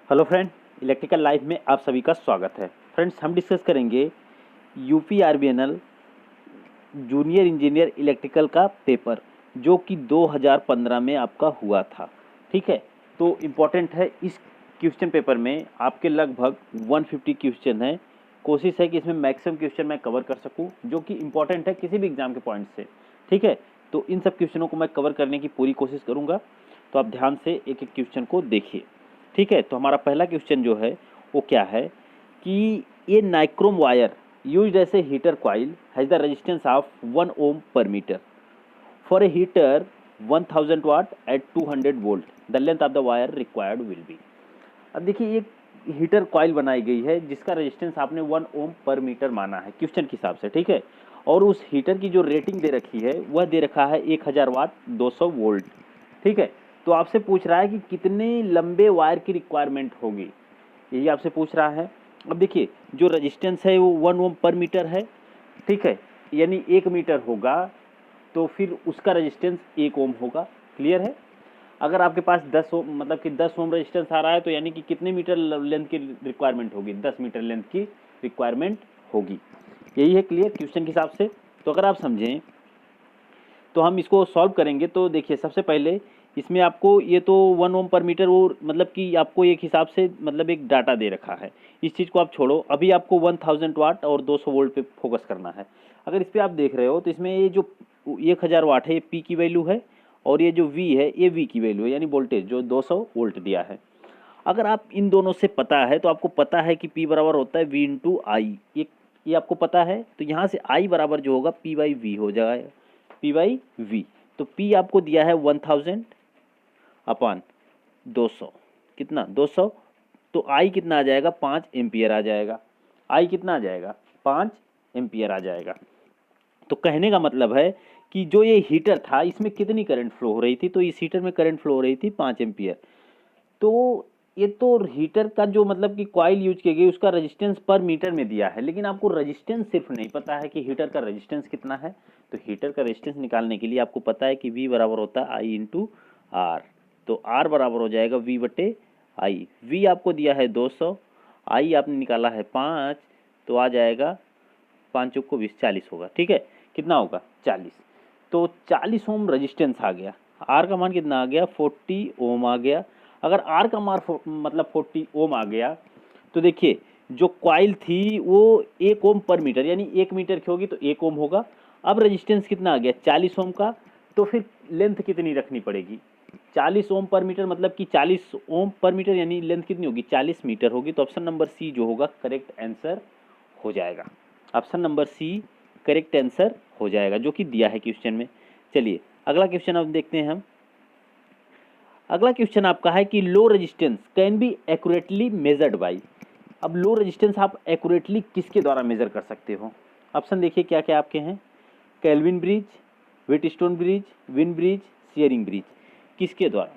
Hello friend, electrical life में आप सभी का स्वागत है। फ्रेंड्स, हम डिस्कस करेंगे UP RBNL junior engineer electrical का पेपर जो कि 2015 में आपका हुआ था। ठीक है, तो इम्पोर्टेंट है। इस क्वेश्चन पेपर में आपके लगभग 150 क्वेश्चन है। कोशिश है कि इसमें मैक्सिमम क्वेश्चन मैं कवर कर सकूं जो कि इम्पोर्टेंट है किसी भी एग्जाम के पॉइंट से। ठीक है, तो इन सब क्वेश्चनों को मैं कवर करने की पूरी कोशिश करूंगा, तो आप ध्यान से एक एक क्वेश्चन को देखिए। ठीक है, तो हमारा पहला क्वेश्चन जो है वो क्या है कि ये nichrome wire used as a heater coil has the resistance of 1 ohm per meter. For a heater 1000 watt at 200 volt, the length of the wire required will be. अब देखिए, एक हीटर कॉइल बनाई गई है जिसका रेजिस्टेंस आपने 1 ओम पर metre माना है क्वेश्चन के हिसाब से। ठीक है, और उस हीटर की जो रेटिंग दे रखी है वह दे रखा है 1000 वाट 200 वोल्ट। ठीक है, तो आपसे पूछ रहा है कि कितने लंबे वायर की रिक्वायरमेंट होगी, यही आपसे पूछ रहा है। अब देखिए, जो रेजिस्टेंस है वो 1 ओम पर मीटर है। ठीक है, यानी 1 मीटर होगा तो फिर उसका रेजिस्टेंस 1 ओम होगा। क्लियर है। अगर आपके पास 10 ओम मतलब कि 10 ओम रेजिस्टेंस आ रहा है तो यानी कि कितने मीटर लेंथ की रिक्वायरमेंट होगी, 10 मीटर लेंथ की रिक्वायरमेंट होगी। यही है क्लियर क्वेश्चन के हिसाब से। तो अगर आप समझें तो हम इसको सॉल्व करेंगे। तो देखिए, सबसे पहले इसमें आपको ये तो 1 ओम पर मीटर वो मतलब कि आपको एक हिसाब से मतलब एक डाटा दे रखा है। इस चीज़ को आप छोड़ो, अभी आपको 1000 वाट और 200 वोल्ट पे फोकस करना है। अगर इस पर आप देख रहे हो तो इसमें ये जो 1000 वाट है ये पी की वैल्यू है और ये जो वी है ये वी की वैल्यू है, यानी वोल्टेज जो 200 वोल्ट दिया है। अगर आप इन दोनों से पता है तो आपको पता है कि P बराबर होता है V इंटू आई। ये आपको पता है, तो यहाँ से I बराबर जो होगा P बाई वी हो जाएगा, P बाई वी। तो P आपको दिया है 1000 अपान 200, कितना 200, तो I कितना आ जाएगा 5 एम्पियर आ जाएगा। I कितना आ जाएगा 5 एम्पियर आ जाएगा। तो कहने का मतलब है कि जो ये हीटर था इसमें कितनी करंट फ्लो हो रही थी, तो इस हीटर में करंट फ्लो हो रही थी 5 एम्पियर। तो ये तो हीटर का जो मतलब कि कॉइल यूज की गई उसका रेजिस्टेंस पर मीटर में दिया है, लेकिन आपको रेजिस्टेंस सिर्फ नहीं पता है कि हीटर का रेजिस्टेंस कितना है। तो हीटर का रेजिस्टेंस निकालने के लिए आपको पता है कि V बराबर होता है आई इंटू आर। तो R बराबर हो जाएगा V बटे आई। V आपको दिया है 200, आई आपने निकाला है 5, तो आ जाएगा 5 चौक को 20, 40 होगा। ठीक है, कितना होगा 40। तो 40 ओम रेजिस्टेंस आ गया। आर का मान कितना आ गया 40 ओम आ गया। अगर आर का मान मतलब 40 ओम आ गया तो देखिए, जो कॉइल थी वो 1 ओम पर मीटर यानी 1 मीटर की होगी तो 1 ओम होगा। अब रेजिस्टेंस कितना आ गया 40 ओम का, तो फिर लेंथ कितनी रखनी पड़ेगी 40 ओम पर मीटर, मतलब कि 40 ओम पर मीटर यानी लेंथ कितनी होगी 40 मीटर होगी। तो ऑप्शन नंबर सी जो होगा करेक्ट आंसर हो जाएगा। Option number C correct answer हो जाएगा जो कि दिया है क्वेश्चन में। चलिए अगला क्वेश्चन अब देखते हैं हम। अगला क्वेश्चन आपका है कि low resistance can be accurately measured by. अब लो रेजिस्टेंस आप एक्यूरेटली किसके द्वारा मेजर कर सकते हो। ऑप्शन देखिए क्या क्या आपके हैं। Kelvin bridge, Wheatstone bridge, win bridge, Schering bridge. किसके द्वारा,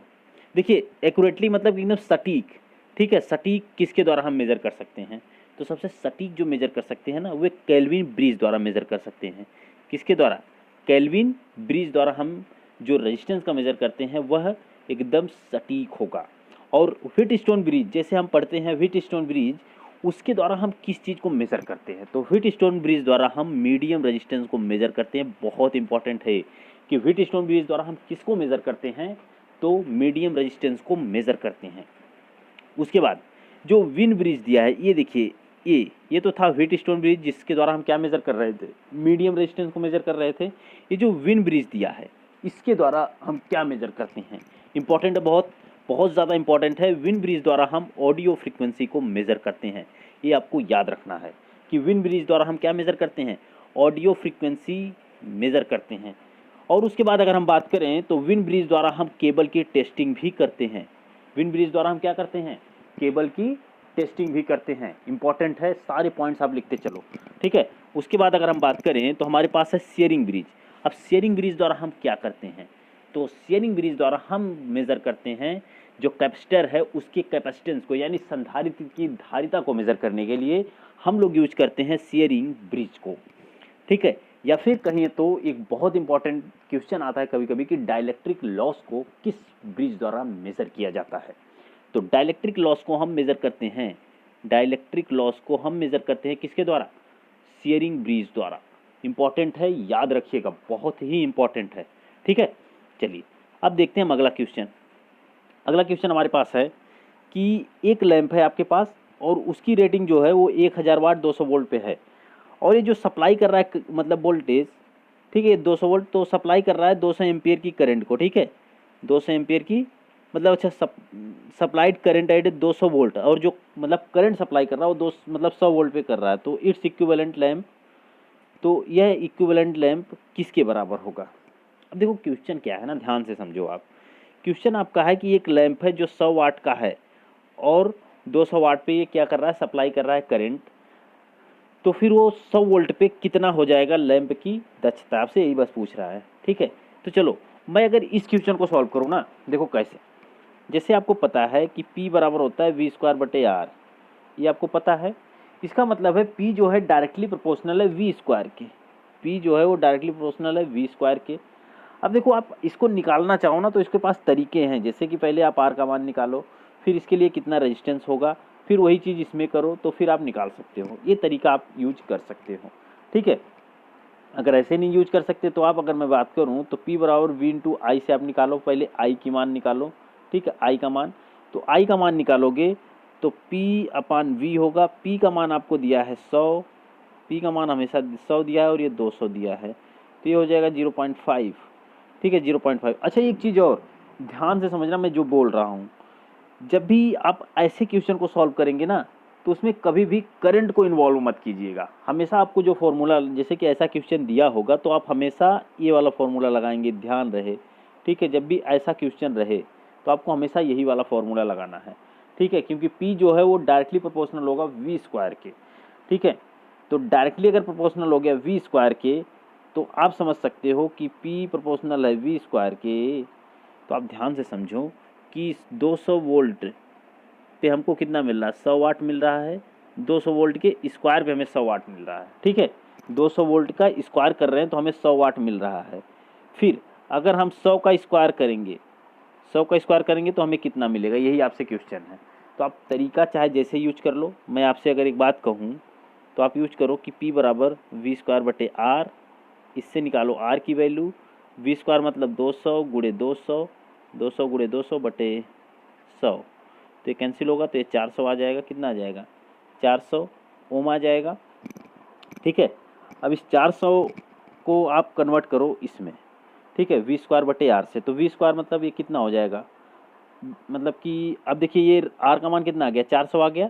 देखिए एक्यूरेटली मतलब एकदम सटीक। ठीक है, सटीक किसके द्वारा हम मेजर कर सकते हैं, तो सबसे सटीक जो मेजर कर सकते हैं ना वे केल्विन ब्रिज द्वारा मेजर कर सकते हैं। किसके द्वारा, केल्विन ब्रिज द्वारा हम जो रेजिस्टेंस का मेजर करते हैं वह एकदम सटीक होगा। और व्हीटस्टोन ब्रिज जैसे हम पढ़ते हैं, व्हीटस्टोन ब्रिज उसके द्वारा हम किस चीज़ को मेज़र करते हैं, तो व्हीटस्टोन ब्रिज द्वारा हम मीडियम रेजिस्टेंस को मेज़र करते हैं। बहुत इंपॉर्टेंट है कि व्हीटस्टोन ब्रिज द्वारा हम किसको मेज़र करते हैं, तो मीडियम रेजिस्टेंस को मेज़र करते हैं। उसके बाद जो विन ब्रिज दिया है ये देखिए, ये तो था व्हीटस्टोन ब्रिज जिसके द्वारा हम क्या मेज़र कर रहे थे, मीडियम रेजिस्टेंस को मेज़र कर रहे थे। ये जो विन ब्रिज दिया है इसके द्वारा हम क्या मेज़र करते हैं, इंपॉर्टेंट है, बहुत बहुत ज़्यादा इंपॉर्टेंट है। विन ब्रिज द्वारा हम ऑडियो फ्रीक्वेंसी को मेज़र करते हैं, ये आपको याद रखना है कि विन ब्रिज द्वारा हम क्या मेज़र करते हैं, ऑडियो फ्रीक्वेंसी मेज़र करते हैं। और उसके बाद अगर हम बात करें तो विन ब्रिज द्वारा हम केबल की टेस्टिंग भी करते हैं। विन ब्रिज द्वारा हम क्या करते हैं, केबल की टेस्टिंग भी करते हैं। इंपॉर्टेंट है, सारे पॉइंट्स आप लिखते चलो। ठीक है, उसके बाद अगर हम बात करें तो हमारे पास है शेयरिंग ब्रिज। अब शेयरिंग ब्रिज द्वारा हम क्या करते हैं, तो शेयरिंग ब्रिज द्वारा हम मेज़र करते हैं जो कैपेसिटर है उसके कैपेसिटेंस को यानी संधारित्र की धारिता को मेज़र करने के लिए हम लोग यूज करते हैं शेयरिंग ब्रिज को। ठीक है, या फिर कहिए तो एक बहुत इंपॉर्टेंट क्वेश्चन आता है कभी कभी कि डाइलेक्ट्रिक लॉस को किस ब्रिज द्वारा मेज़र किया जाता है। तो डाइलेक्ट्रिक लॉस को हम मेज़र करते हैं, डाइलेक्ट्रिक लॉस को हम मेज़र करते हैं किसके द्वारा? शियरिंग ब्रीज द्वारा। इंपॉर्टेंट है, याद रखिएगा, बहुत ही इंपॉर्टेंट है। ठीक है, चलिए अब देखते हैं हम अगला क्वेश्चन। अगला क्वेश्चन हमारे पास है कि एक लैंप है आपके पास और उसकी रेटिंग जो है वो 1000 वाट 200 वोल्ट पे है, और ये जो सप्लाई कर रहा है मतलब वोल्टेज, ठीक है, 200 वोल्ट तो सप्लाई कर रहा है 200 एम्पियर की करंट को। ठीक है, 200 एम्पियर की मतलब अच्छा सप्लाइड करंट एट 200 वोल्ट, और जो मतलब करंट सप्लाई कर रहा है वो दो मतलब 100 वोल्ट पे कर रहा है, तो इट्स इक्विवेलेंट लैंप, तो यह इक्विवेलेंट लैंप किसके बराबर होगा? अब देखो क्वेश्चन क्या है ना, ध्यान से समझो आप। क्वेश्चन आपका है कि एक लैंप है जो 100 वाट का है और 200 वाट पे ये क्या कर रहा है, सप्लाई कर रहा है करंट, तो फिर वो 100 वोल्ट पे कितना हो जाएगा लैंप की दक्षता? आपसे यही बस पूछ रहा है। ठीक है, तो चलो मैं अगर इस क्वेश्चन को सॉल्व करूँ ना, देखो कैसे। जैसे आपको पता है कि P बराबर होता है V²/R, ये आपको पता है। इसका मतलब है P जो है डायरेक्टली प्रोपोर्शनल है V² के, P जो है वो डायरेक्टली प्रोपोर्शनल है V² के। अब देखो आप इसको निकालना चाहो ना तो इसके पास तरीके हैं, जैसे कि पहले आप R का मान निकालो, फिर इसके लिए कितना रेजिस्टेंस होगा, फिर वही चीज़ इसमें करो, तो फिर आप निकाल सकते हो। ये तरीका आप यूज कर सकते हो। ठीक है, अगर ऐसे नहीं यूज कर सकते तो आप, अगर मैं बात करूं तो P बराबर V/I से आप निकालो, पहले I की मान निकालो। ठीक है, I का मान, तो I का मान निकालोगे तो P/V होगा। P का मान आपको दिया है 100, P का मान हमेशा 100 दिया है और ये 200 दिया है, तो ये हो जाएगा 0.5। ठीक है, 0.5। अच्छा एक चीज़ और ध्यान से समझना, मैं जो बोल रहा हूँ, जब भी आप ऐसे क्वेश्चन को सॉल्व करेंगे ना तो उसमें कभी भी करंट को इन्वॉल्व मत कीजिएगा। हमेशा आपको जो फॉर्मूला, जैसे कि ऐसा क्वेश्चन दिया होगा तो आप हमेशा ये वाला फॉर्मूला लगाएंगे, ध्यान रहे। ठीक है, जब भी ऐसा क्वेश्चन रहे तो आपको हमेशा यही वाला फॉर्मूला लगाना है। ठीक है, क्योंकि P जो है वो डायरेक्टली प्रोपोर्शनल होगा V² के। ठीक है, तो डायरेक्टली अगर प्रोपोर्शनल हो गया V² के तो आप समझ सकते हो कि P प्रोपोर्शनल है V² के, तो आप ध्यान से समझो कि 200 वोल्ट पे हमको कितना मिल रहा है, 100 वाट मिल रहा है। 200 वोल्ट के स्क्वायर पे हमें 100 वाट मिल रहा है। ठीक है, 200 वोल्ट का स्क्वायर कर रहे हैं तो हमें 100 वाट मिल रहा है। फिर अगर हम 100 का स्क्वायर करेंगे, 100 का स्क्वायर करेंगे तो हमें कितना मिलेगा, यही आपसे क्वेश्चन है। तो आप तरीका चाहे जैसे यूज कर लो। मैं आपसे अगर एक बात कहूँ तो आप यूज करो कि P बराबर V²/R, इससे निकालो R की वैल्यू। V² मतलब 200 गुणे 200, 200 गुणे 200 बटे 100, तो ये कैंसिल होगा तो ये 400 आ जाएगा। कितना आ जाएगा, 400 ओम आ जाएगा। ठीक है, अब इस 400 को आप कन्वर्ट करो इसमें, ठीक है, V²/R से, तो V² मतलब ये कितना हो जाएगा, मतलब कि अब देखिए ये R का मान कितना आ गया, 400 आ गया।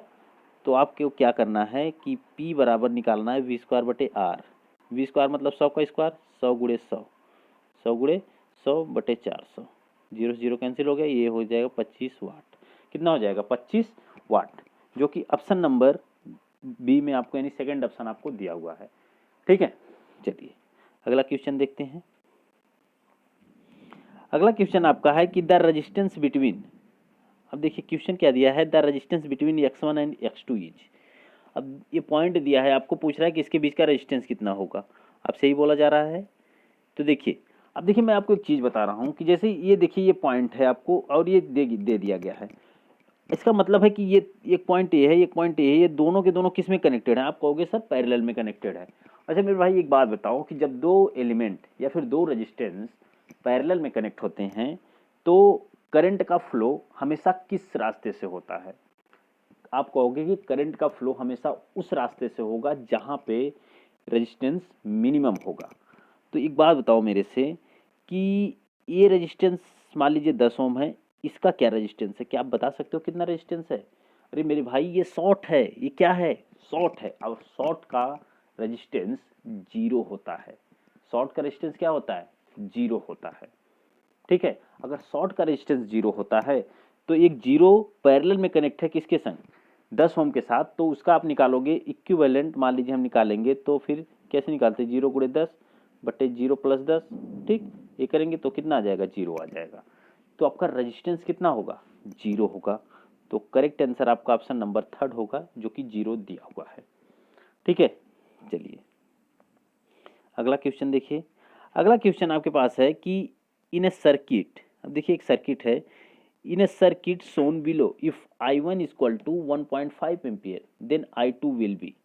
तो आपको क्या करना है कि P बराबर निकालना है V²/R। V² मतलब 100 का स्क्वायर, 100 गुणे 100, 100 गुणे 100 बटे 400, 0 से 0 कैंसिल हो गया, ये हो जाएगा 25 वाट। कितना हो जाएगा, 25 वाट, जो कि ऑप्शन नंबर बी में आपको, यानी सेकंड ऑप्शन आपको दिया हुआ है। ठीक है, चलिए अगला क्वेश्चन देखते हैं। अगला क्वेश्चन आपका है कि द रेजिस्टेंस बिटवीन, अब देखिए क्वेश्चन क्या दिया है, the resistance between x1 and x2 is. अब ये पॉइंट दिया है, आपको पूछ रहा है कि इसके बीच का रेजिस्टेंस कितना होगा, आपसे ही बोला जा रहा है। तो देखिए, अब देखिए मैं आपको एक चीज़ बता रहा हूँ कि जैसे ये देखिए ये पॉइंट है आपको और ये दे दिया गया है, इसका मतलब है कि ये एक पॉइंट ए है, एक पॉइंट ए है, ये दोनों के दोनों किस में कनेक्टेड हैं, आप कहोगे सर पैरेलल में कनेक्टेड है। अच्छा मेरे भाई एक बात बताओ कि जब दो एलिमेंट या फिर दो रेजिस्टेंस पैरेलल में कनेक्ट होते हैं तो करंट का फ्लो हमेशा किस रास्ते से होता है? आप कहोगे कि करंट का फ्लो हमेशा उस रास्ते से होगा जहां पे रेजिस्टेंस मिनिमम होगा। तो एक बात बताओ मेरे से कि ये रेजिस्टेंस मान लीजिए 10 ओम है, इसका क्या रेजिस्टेंस है, क्या आप बता सकते हो कितना रेजिस्टेंस है? अरे मेरे भाई ये शॉर्ट है, ये क्या है, शॉर्ट है, और शॉर्ट का रेजिस्टेंस जीरो होता है। शॉर्ट का रेजिस्टेंस क्या होता है, जीरो होता है। ठीक है, अगर शॉर्ट का रेजिस्टेंस जीरो होता है तो एक जीरो पैरेलल में कनेक्ट है किसके संग, 10 ओम के साथ, तो उसका आप निकालोगे इक्विवेलेंट, मान लीजिए हम निकालेंगे तो फिर कैसे निकालते हैं, 0 गुणे 10 बटे 0 प्लस 10। ठीक, ये करेंगे तो कितना आ जाएगा, 0 आ जाएगा। तो आपका रेजिस्टेंस कितना होगा, 0 होगा। तो करेक्ट आंसर आपका ऑप्शन नंबर 3 होगा, जो कि 0 दिया हुआ है। ठीक है, चलिए अगला क्वेश्चन देखिए। अगला क्वेश्चन आपके पास है कि इन ए सर्किट, अब देखिए एक सर्किट है, in a circuit shown below if I1 equal to 1.5 ampere then I2 will be.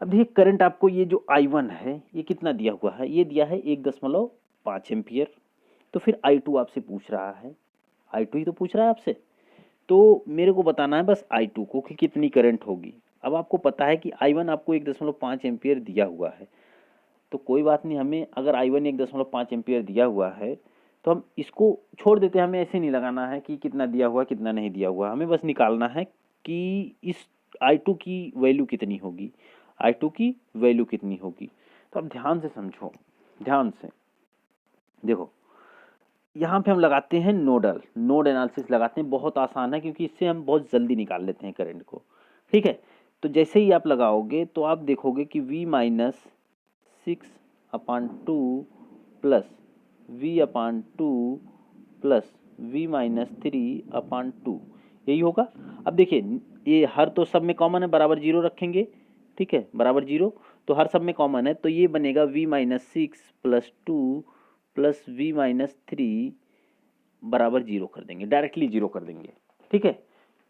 अब देखिए करंट आपको ये जो I1 है ये कितना दिया हुआ है, ये दिया है 1.5 एम्पियर। तो फिर I2 आपसे पूछ रहा है, I2 ही तो पूछ रहा है आपसे, तो मेरे को बताना है बस I2 को कि कितनी करंट होगी। अब आपको पता है कि I1 आपको 1.5 एम्पियर दिया हुआ है, तो कोई बात नहीं, हमें अगर I1 1.5 एम्पियर दिया हुआ है तो हम इसको छोड़ देते हैं, हमें ऐसे नहीं लगाना है कि कितना दिया हुआ कितना नहीं दिया हुआ, हमें बस निकालना है कि इस I2 की वैल्यू कितनी होगी, I2 की वैल्यू कितनी होगी। तो अब ध्यान से समझो, ध्यान से देखो, यहाँ पे हम लगाते हैं नोड एनालिसिस लगाते हैं, बहुत आसान है क्योंकि इससे हम बहुत जल्दी निकाल लेते हैं करंट को। ठीक है, तो जैसे ही आप लगाओगे तो आप देखोगे कि V-6/2 plus V/2 plus V-3/2 यही होगा। अब देखिए ये हर तो सब में कॉमन है, बराबर जीरो रखेंगे। ठीक है, बराबर जीरो, तो हर सब में कॉमन है, तो ये बनेगा V-6+2 प्लस V-3 बराबर जीरो कर देंगे, डायरेक्टली जीरो कर देंगे। ठीक है,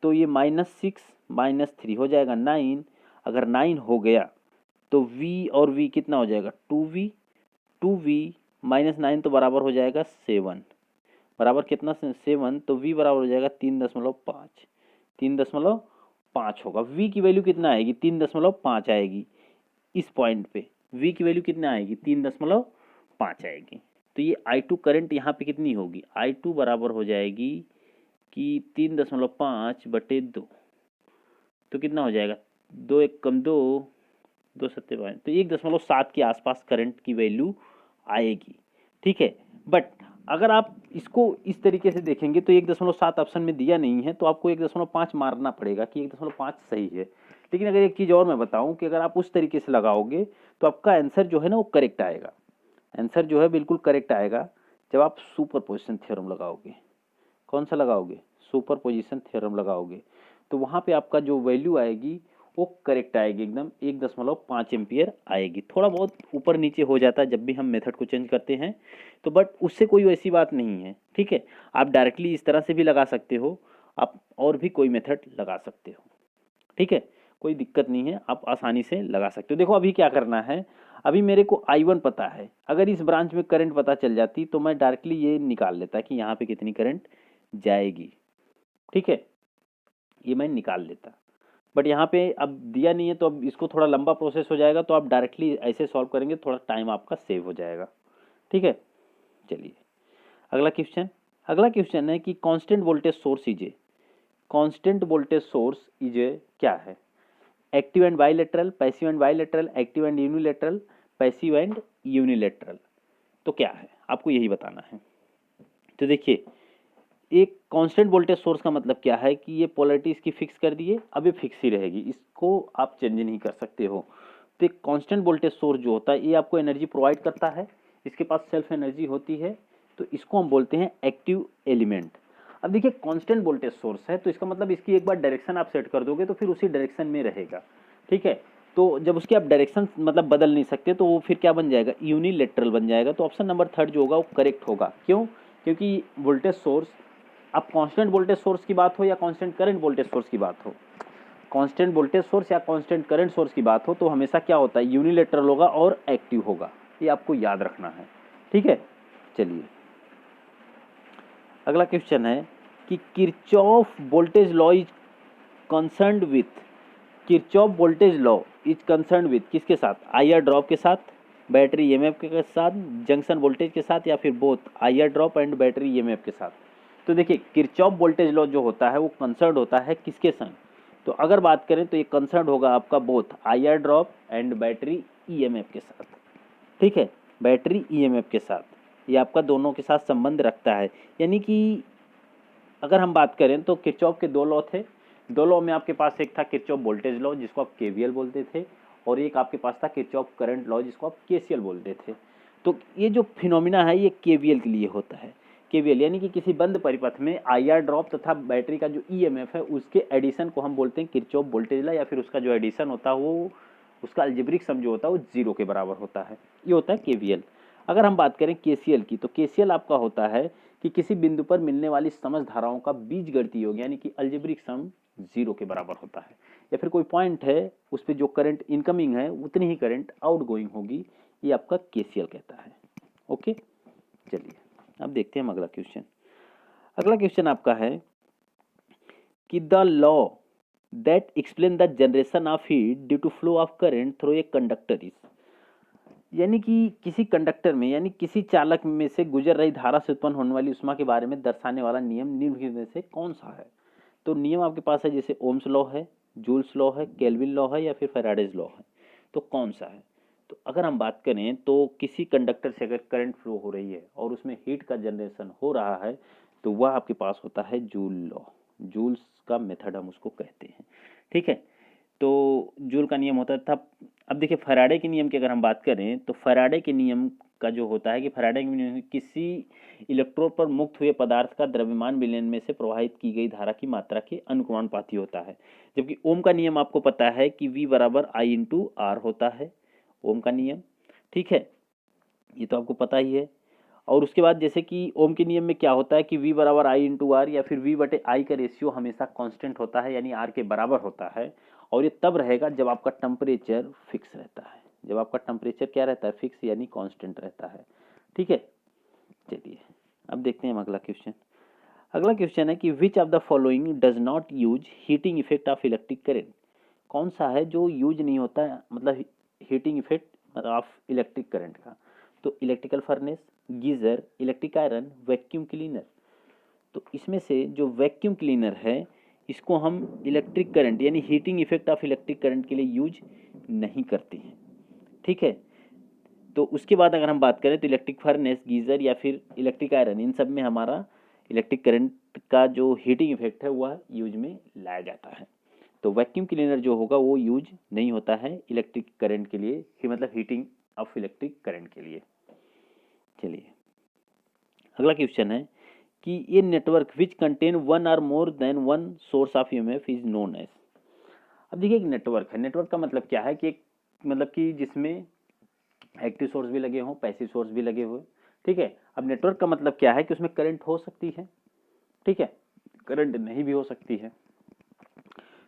तो ये -6 - 3 हो जाएगा 9। अगर 9 हो गया तो V और V कितना हो जाएगा 2V, 2V -9 तो बराबर हो जाएगा 7, बराबर कितना 7, तो V बराबर हो जाएगा 3.5, 3.5 होगा। V की वैल्यू कितना आएगी 3.5 आएगी, इस पॉइंट पे V की वैल्यू कितना आएगी 3.5 आएगी। तो ये I2 करंट यहाँ पे कितनी होगी, I2 बराबर हो जाएगी कि 3.5/2, तो कितना हो जाएगा 2 1 कम 2, 2 7 5, तो 1.7 के आसपास करंट की वैल्यू आएगी। ठीक है, बट अगर आप इसको इस तरीके से देखेंगे तो 1.7 ऑप्शन में दिया नहीं है, तो आपको 1.5 मारना पड़ेगा कि 1.5 सही है। लेकिन अगर एक चीज़ और मैं बताऊं कि अगर आप उस तरीके से लगाओगे तो आपका आंसर जो है ना वो करेक्ट आएगा, आंसर जो है बिल्कुल करेक्ट आएगा जब आप सुपरपोजिशन थ्योरम लगाओगे। कौन सा लगाओगे, सुपरपोजिशन थ्योरम लगाओगे, तो वहाँ पे आपका जो वैल्यू आएगी वो करेक्ट आएगी, एकदम 1.5 एम्पियर आएगी। थोड़ा बहुत ऊपर नीचे हो जाता है जब भी हम मेथड को चेंज करते हैं, तो बट उससे कोई वैसी बात नहीं है। ठीक है, आप डायरेक्टली इस तरह से भी लगा सकते हो, आप और भी कोई मेथड लगा सकते हो। ठीक है, कोई दिक्कत नहीं है, आप आसानी से लगा सकते हो। देखो अभी क्या करना है, अभी मेरे को I1 पता है, अगर इस ब्रांच में करंट पता चल जाती तो मैं डायरेक्टली ये निकाल लेता कि यहाँ पे कितनी करंट जाएगी। ठीक है, ये मैं निकाल लेता, बट यहाँ पे अब दिया नहीं है तो अब इसको थोड़ा लंबा प्रोसेस हो जाएगा, तो आप डायरेक्टली ऐसे सॉल्व करेंगे, थोड़ा टाइम आपका सेव हो जाएगा। ठीक है, चलिए अगला क्वेश्चन, अगला क्वेश्चन है कि constant voltage source is a, constant voltage source is a क्या है, active and bilateral, passive and bilateral, active and unilateral, passive and unilateral, तो क्या है आपको यही बताना है। तो देखिए एक कांस्टेंट वोल्टेज सोर्स का मतलब क्या है कि ये पोलैरिटी इसकी फिक्स कर दिए, अब ये फिक्स ही रहेगी, इसको आप चेंज नहीं कर सकते हो। तो एक कांस्टेंट वोल्टेज सोर्स जो होता है ये आपको एनर्जी प्रोवाइड करता है, इसके पास सेल्फ एनर्जी होती है, तो इसको हम बोलते हैं एक्टिव एलिमेंट। अब देखिए कांस्टेंट वोल्टेज सोर्स है तो इसका मतलब इसकी एक बार डायरेक्शन आप सेट कर दोगे तो फिर उसी डायरेक्शन में रहेगा। ठीक है, तो जब उसकी आप डायरेक्शन मतलब बदल नहीं सकते तो वो फिर क्या बन जाएगा, यूनिलेटरल बन जाएगा। तो ऑप्शन नंबर 3 जो होगा वो करेक्ट होगा। क्यों, क्योंकि वोल्टेज सोर्स, अब कांस्टेंट वोल्टेज सोर्स की बात हो या कांस्टेंट करंट वोल्टेज सोर्स की बात हो, कांस्टेंट वोल्टेज सोर्स या कांस्टेंट करंट सोर्स की बात हो तो हमेशा क्या होता है, यूनिलेटरल होगा और एक्टिव होगा, ये आपको याद रखना है। ठीक है, चलिए अगला क्वेश्चन है कि Kirchhoff voltage law is concerned with, Kirchhoff voltage law is concerned with किसके साथ, आईआर ड्रॉप के साथ, बैटरी ईएमएफ के साथ, जंक्शन वोल्टेज के साथ, या फिर both IR drop and battery EMF के साथ। तो देखिए किरचॉफ वोल्टेज लॉ जो होता है वो कंसर्न होता है किसके संग, तो अगर बात करें तो ये कंसर्न होगा आपका both IR drop and battery EMF के साथ। ठीक है, बैटरी ईएमएफ के साथ, ये आपका दोनों के साथ संबंध रखता है। यानी कि अगर हम बात करें तो किरचॉफ के दो लॉ थे, दो लॉ में आपके पास एक था किरचॉफ वोल्टेज लॉ जिसको आप केवीएल बोलते थे, और एक आपके पास था किरचॉफ करंट लॉ जिसको आप केसीएल बोलते थे। तो ये जो फिनोमिना है ये केवीएल के लिए होता है। केवीएल यानी कि किसी बंद परिपथ में आईआर ड्रॉप तथा बैटरी का जो ईएमएफ है उसके एडिशन को हम बोलते हैं किरचॉफ वोल्टेज लॉ, या फिर उसका जो एडिशन होता है वो उसका अलजेब्रिक सम जो होता है वो 0 के बराबर होता है, ये होता है केवीएल। अगर हम बात करें केसीएल की तो केसीएल आपका होता है कि किसी बिंदु पर मिलने वाली समझ धाराओं का बीजगणितीय योग यानी कि अलजेब्रिक सम 0 के बराबर होता है। या फिर कोई पॉइंट है उस पर जो करंट इनकमिंग है उतनी ही करंट आउटगोइंग होगी, ये आपका केसीएल कहता है। ओके, चलिए अब देखते हैं हम अगला क्वेश्चन। अगला क्वेश्चन आपका है कि the law that explain the generation of heat due to flow of current through a conductor is, यानी कि किसी कंडक्टर में यानी किसी चालक में से गुजर रही धारा से उत्पन्न होने वाली ऊष्मा के बारे में दर्शाने वाला नियम निम्न में से कौन सा है। तो नियम आपके पास है, जैसे ओम्स लॉ है, जूल्स लॉ है, केल्विन लॉ है या फिर फैराडेज लॉ है। तो कौन सा है? तो अगर हम बात करें तो किसी कंडक्टर से अगर करंट फ्लो हो रही है और उसमें हीट का जनरेशन हो रहा है तो वह आपके पास होता है जूल लॉ। जूल्स का मेथड हम उसको कहते हैं, ठीक है। तो जूल का नियम होता था। अब देखिए फैराडे के नियम की अगर हम बात करें तो फैराडे के नियम का जो होता है कि फैराडे के नियम किसी इलेक्ट्रोड पर मुक्त हुए पदार्थ का द्रव्यमान विलयन में से प्रवाहित की गई धारा की मात्रा के अनुक्रमानुपाती होता है। जबकि ओम का नियम आपको पता है कि V बराबर I इंटू आर होता है, ओम का नियम, ठीक है, ये तो आपको पता ही है। और उसके बाद जैसे कि ओम के नियम में क्या होता है कि V बराबर I इंटू आर या फिर V बटे I का रेशियो हमेशा कांस्टेंट होता है यानी R के बराबर होता है, और ये तब रहेगा जब आपका टेम्परेचर फिक्स रहता है। जब आपका टेम्परेचर क्या रहता है? फिक्स यानी कांस्टेंट रहता है, ठीक है। चलिए अब देखते हैं हम अगला क्वेश्चन। अगला क्वेश्चन है कि which of the following does not use heating effect of electric current, कौन सा है जो यूज नहीं होता है मतलब हीटिंग इफेक्ट मतलब ऑफ इलेक्ट्रिक करंट का। तो electrical furnace, geyser, electric iron, vacuum cleaner. तो इसमें से जो वैक्यूम क्लीनर है इसको हम इलेक्ट्रिक करंट यानी heating effect of electric current के लिए यूज नहीं करते हैं, ठीक है। तो उसके बाद अगर हम बात करें तो इलेक्ट्रिक फर्नेस, गीजर या फिर इलेक्ट्रिक आयरन, इन सब में हमारा इलेक्ट्रिक करंट का जो हीटिंग इफेक्ट है वह यूज में लाया जाता है। तो वैक्यूम क्लीनर जो होगा वो यूज नहीं होता है इलेक्ट्रिक करंट के लिए, कि मतलब हीटिंग ऑफ इलेक्ट्रिक करंट के लिए। चलिए अगला क्वेश्चन है कि ये network which contain one or more than one source of EMF is known as. अब देखिए एक नेटवर्क है, नेटवर्क का मतलब क्या है कि एक मतलब कि जिसमें एक्टिव सोर्स भी लगे हों, पैसिव सोर्स भी लगे हुए, ठीक है। अब नेटवर्क का मतलब क्या है कि उसमें करंट हो सकती है, ठीक है, करंट नहीं भी हो सकती है।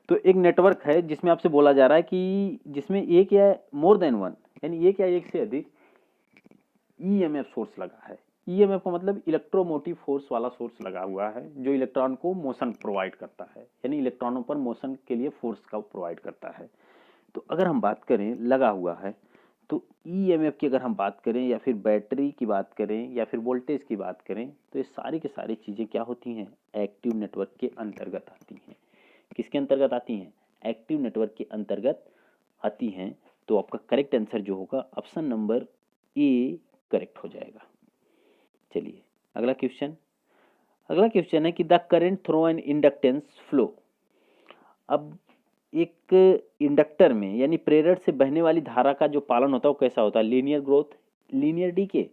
तो एक नेटवर्क है जिसमें आपसे बोला जा रहा है कि जिसमें एक या मोर देन वन यानी एक या एक से अधिक ईएमएफ सोर्स लगा है। ईएमएफ का मतलब इलेक्ट्रोमोटिव फोर्स वाला सोर्स लगा हुआ है जो इलेक्ट्रॉन को मोशन प्रोवाइड करता है, यानी इलेक्ट्रॉनों पर मोशन के लिए फोर्स का प्रोवाइड करता है। तो अगर हम बात करें लगा हुआ है तो ईएमएफ की अगर हम बात करें या फिर बैटरी की बात करें या फिर वोल्टेज की बात करें तो ये सारी की सारी चीज़ें क्या होती हैं? एक्टिव नेटवर्क के अंतर्गत आती हैं। किसके अंतर्गत आती हैं? एक्टिव नेटवर्क के अंतर्गत आती हैं। तो आपका करेक्ट आंसर जो होगा ऑप्शन नंबर ए करेक्ट हो जाएगा। चलिए अगला क्वेश्चन। अगला क्वेश्चन है कि the current through an inductance flow. अब एक इंडक्टर में यानी प्रेरक से बहने वाली धारा का जो पालन होता है वो कैसा होता है? Linear growth, linear decay,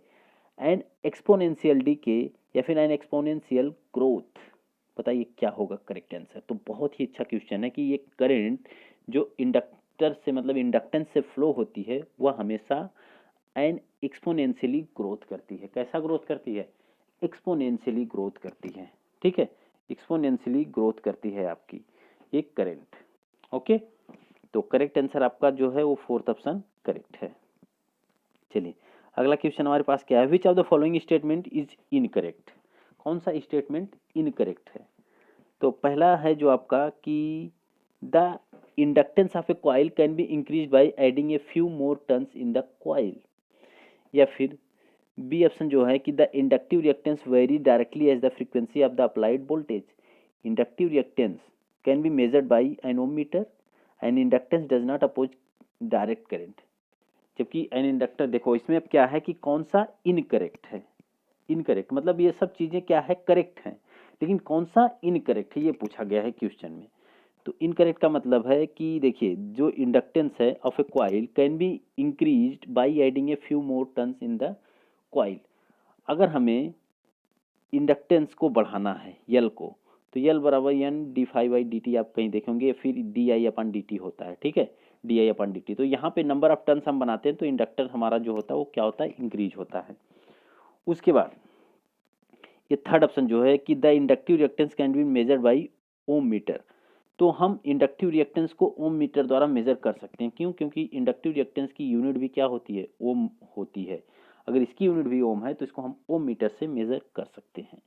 and exponential decay या फिर एन एक्सपोनेंशियल ग्रोथ। बताइए क्या होगा करेक्ट आंसर। तो बहुत ही अच्छा क्वेश्चन है कि ये करंट जो इंडक्टर से मतलब इंडक्टेंस से फ्लो होती है वह हमेशा एन एक्सपोनेंशियली ग्रोथ करती है। कैसा ग्रोथ करती है? एक्सपोनेंशियली ग्रोथ करती है, ठीक है, एक्सपोनेंशियली ग्रोथ करती है आपकी एक करंट। ओके, तो करेक्ट आंसर आपका जो है वो फोर्थ ऑप्शन करेक्ट है। चलिए अगला क्वेश्चन हमारे पास क्या है? Which of the following statement is incorrect. कौन सा स्टेटमेंट इनकरेक्ट है? तो पहला है जो आपका कि the inductance of a coil can be increase by adding a few more turns in the coil, या फिर बी ऑप्शन जो है कि the inductive reactance vary directly as the frequency of the applied voltage. Inductive reactance can be measured by an ohm meter and inductance does not oppose direct current. जबकि an inductor, देखो इसमें अब क्या है कि कौन सा इनकरेक्ट है। इनकरेक्ट मतलब ये सब चीजें क्या है? करेक्ट हैं, लेकिन कौन सा इनकरेक्ट है ये पूछा गया है क्वेश्चन में। तो इनकरेक्ट का मतलब है कि देखिए जो इंडक्टेंस है of a coil can be increased by adding a few more turns in the coil. अगर हमें इंडक्टेंस को बढ़ाना है यल को, तो यल बराबर N d five by d t आप कहीं देखेंगे, फिर d i upon d t होता है, ठीक है, d i upon d t. तो यहाँ पे नंबर ऑफ टर्न्स हम बनाते हैं तो इंडक्टर हमारा जो होता है वो क्या होता है? इंक्रीज होता है। उसके बाद ये थर्ड ऑप्शन जो है कि the inductive reactance can be measured by ohm meter. तो हम इंडक्टिव रिएक्टेंस को ओम मीटर द्वारा मेजर कर सकते हैं। क्यों? क्योंकि इंडक्टिव रिएक्टेंस की यूनिट भी क्या होती है? ओम होती है। अगर इसकी यूनिट भी ओम है तो इसको हम ओम मीटर से मेजर कर सकते हैं।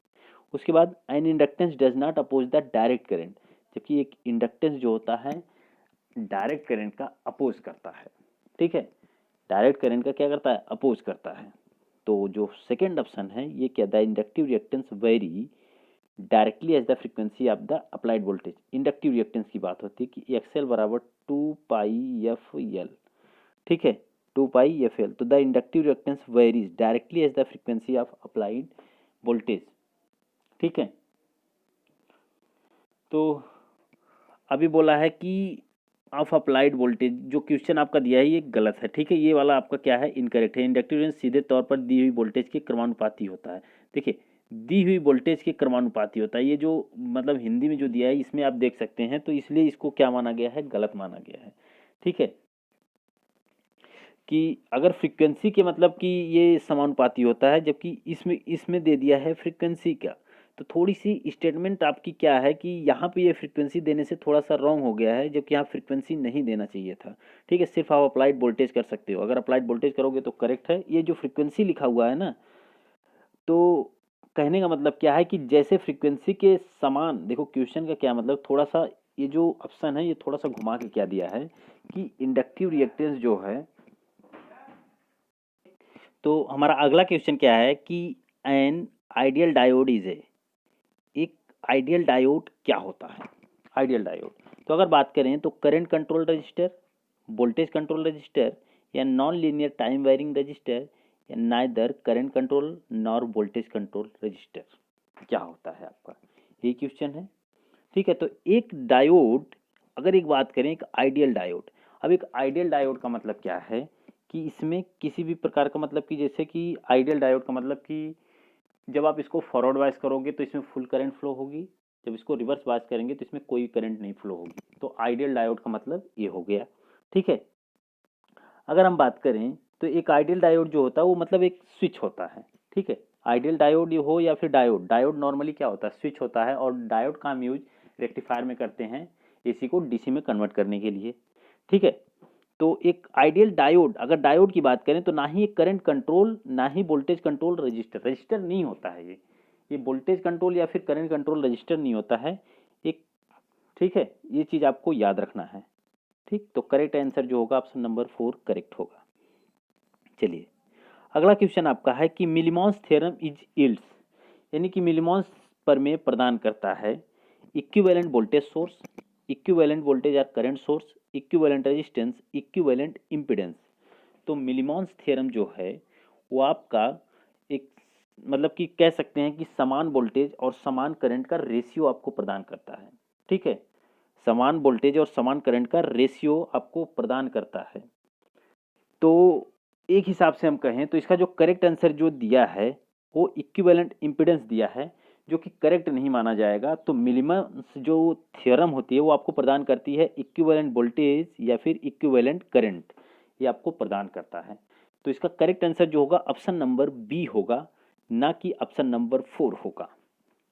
उसके बाद an inductance does not oppose the direct current, जबकि एक इंडक्टेंस जो होता है डायरेक्ट करंट का अपोज करता है। ठीक है, डायरेक्ट करंट का क्या करता है? अपोज करता है। तो जो सेकेंड ऑप्शन है ये क्या? The inductive reactance vary directly as the frequency of the applied voltage. Inductive reactance की बात होती है कि एक्सएल बराबर 2πfl। ठीक है, 2πfl। तो the inductive reactance varies directly as the frequency of applied voltage. ठीक है, तो अभी बोला है कि ऑफ अप्लाइड वोल्टेज, जो क्वेश्चन आपका दिया है ये गलत है। ठीक है, ये वाला आपका क्या है? इनकरेक्ट है। इंडक्टिव रिएक्टेंस सीधे तौर पर दी हुई वोल्टेज के क्रमानुपाती होता है। देखिए, दी हुई वोल्टेज के क्रमानुपाती होता है, ये जो मतलब हिंदी में जो दिया है इसमें आप देख सकते हैं, तो इसलिए इसको क्या माना गया है? गलत माना गया है। ठीक है, कि अगर फ्रीक्वेंसी के मतलब कि ये समानुपाती होता है, जबकि इसमें इसमें दे दिया है फ्रीक्वेंसी का, तो थोड़ी सी स्टेटमेंट आपकी क्या है कि यहाँ पे ये फ्रीक्वेंसी देने से थोड़ा सा रॉन्ग हो गया है, जबकि यहाँ फ्रीक्वेंसी नहीं देना चाहिए था। ठीक है, सिर्फ आप अप्लाइड वोल्टेज कर सकते हो। अगर अप्लाइड वोल्टेज करोगे तो करेक्ट है। ये जो फ्रीक्वेंसी लिखा हुआ है ना, तो कहने का मतलब क्या है कि जैसे फ्रीक्वेंसी के समान, देखो क्वेश्चन का क्या मतलब, थोड़ा सा ये जो ऑप्शन है ये थोड़ा सा घुमा के क्या दिया है कि इंडक्टिव रिएक्टेंस जो है, तो हमारा अगला क्वेश्चन क्या है कि an ideal diode is a, एक आइडियल डायोड क्या होता है? आइडियल डायोड, तो अगर बात करें तो current control resistor, voltage control resistor, या non linear time wiring resistor, या neither current control nor voltage control resistor, क्या होता है आपका? ये क्वेश्चन है। ठीक है, तो एक डायोड, अगर एक बात करें एक आइडियल डायोड, अब एक आइडियल डायोड का मतलब क्या है कि इसमें किसी भी प्रकार का मतलब कि जैसे कि आइडियल डायोड का मतलब कि जब आप इसको फॉरवर्ड वाइज करोगे तो इसमें फुल करंट फ्लो होगी, जब इसको रिवर्स वाइज करेंगे तो इसमें कोई करंट नहीं फ्लो होगी। तो आइडियल डायोड का मतलब ये हो गया। ठीक है, अगर हम बात करें तो एक आइडियल डायोड जो होता है वो मतलब एक स्विच होता है। ठीक है, आइडियल डायोड हो या फिर डायोड, डायोड नॉर्मली क्या होता है? स्विच होता है, और डायोड का हम यूज रेक्टिफायर में करते हैं एसी को डीसी में कन्वर्ट करने के लिए। ठीक है, तो एक आइडियल डायोड, अगर डायोड की बात करें तो ना ही एक करंट कंट्रोल ना ही वोल्टेज कंट्रोल रजिस्टर, रजिस्टर नहीं होता है ये वोल्टेज कंट्रोल या फिर करंट कंट्रोल रजिस्टर नहीं होता है एक। ठीक है, ये चीज आपको याद रखना है। ठीक, तो करेक्ट आंसर जो होगा ऑप्शन नंबर 4 करेक्ट होगा। चलिए, अगला क्वेश्चन आपका है कि मिलीमॉन्स थ्योरम इज यील्ड्स, यानी कि मिलीमॉन्स प्रमेय प्रदान करता है equivalent voltage source, equivalent voltage और current source, equivalent resistance, equivalent impedance. तो मिलीमॉन्स थ्योरम जो है वो आपका एक मतलब कि कह सकते हैं कि समान वोल्टेज और समान करंट का रेशियो आपको प्रदान करता है। ठीक है, समान वोल्टेज और समान करंट का रेशियो आपको प्रदान करता है। तो एक हिसाब से हम कहें तो इसका जो करेक्ट आंसर जो दिया है वो इक्विवेलेंट इम्पीडेंस दिया है, जो कि करेक्ट नहीं माना जाएगा। तो मिलीमॉन्स जो थ्योरम होती है वो आपको प्रदान करती है इक्विवेलेंट वोल्टेज या फिर इक्विवेलेंट करंट, ये आपको प्रदान करता है। तो इसका करेक्ट आंसर जो होगा ऑप्शन नंबर बी होगा, ना कि ऑप्शन नंबर 4 होगा।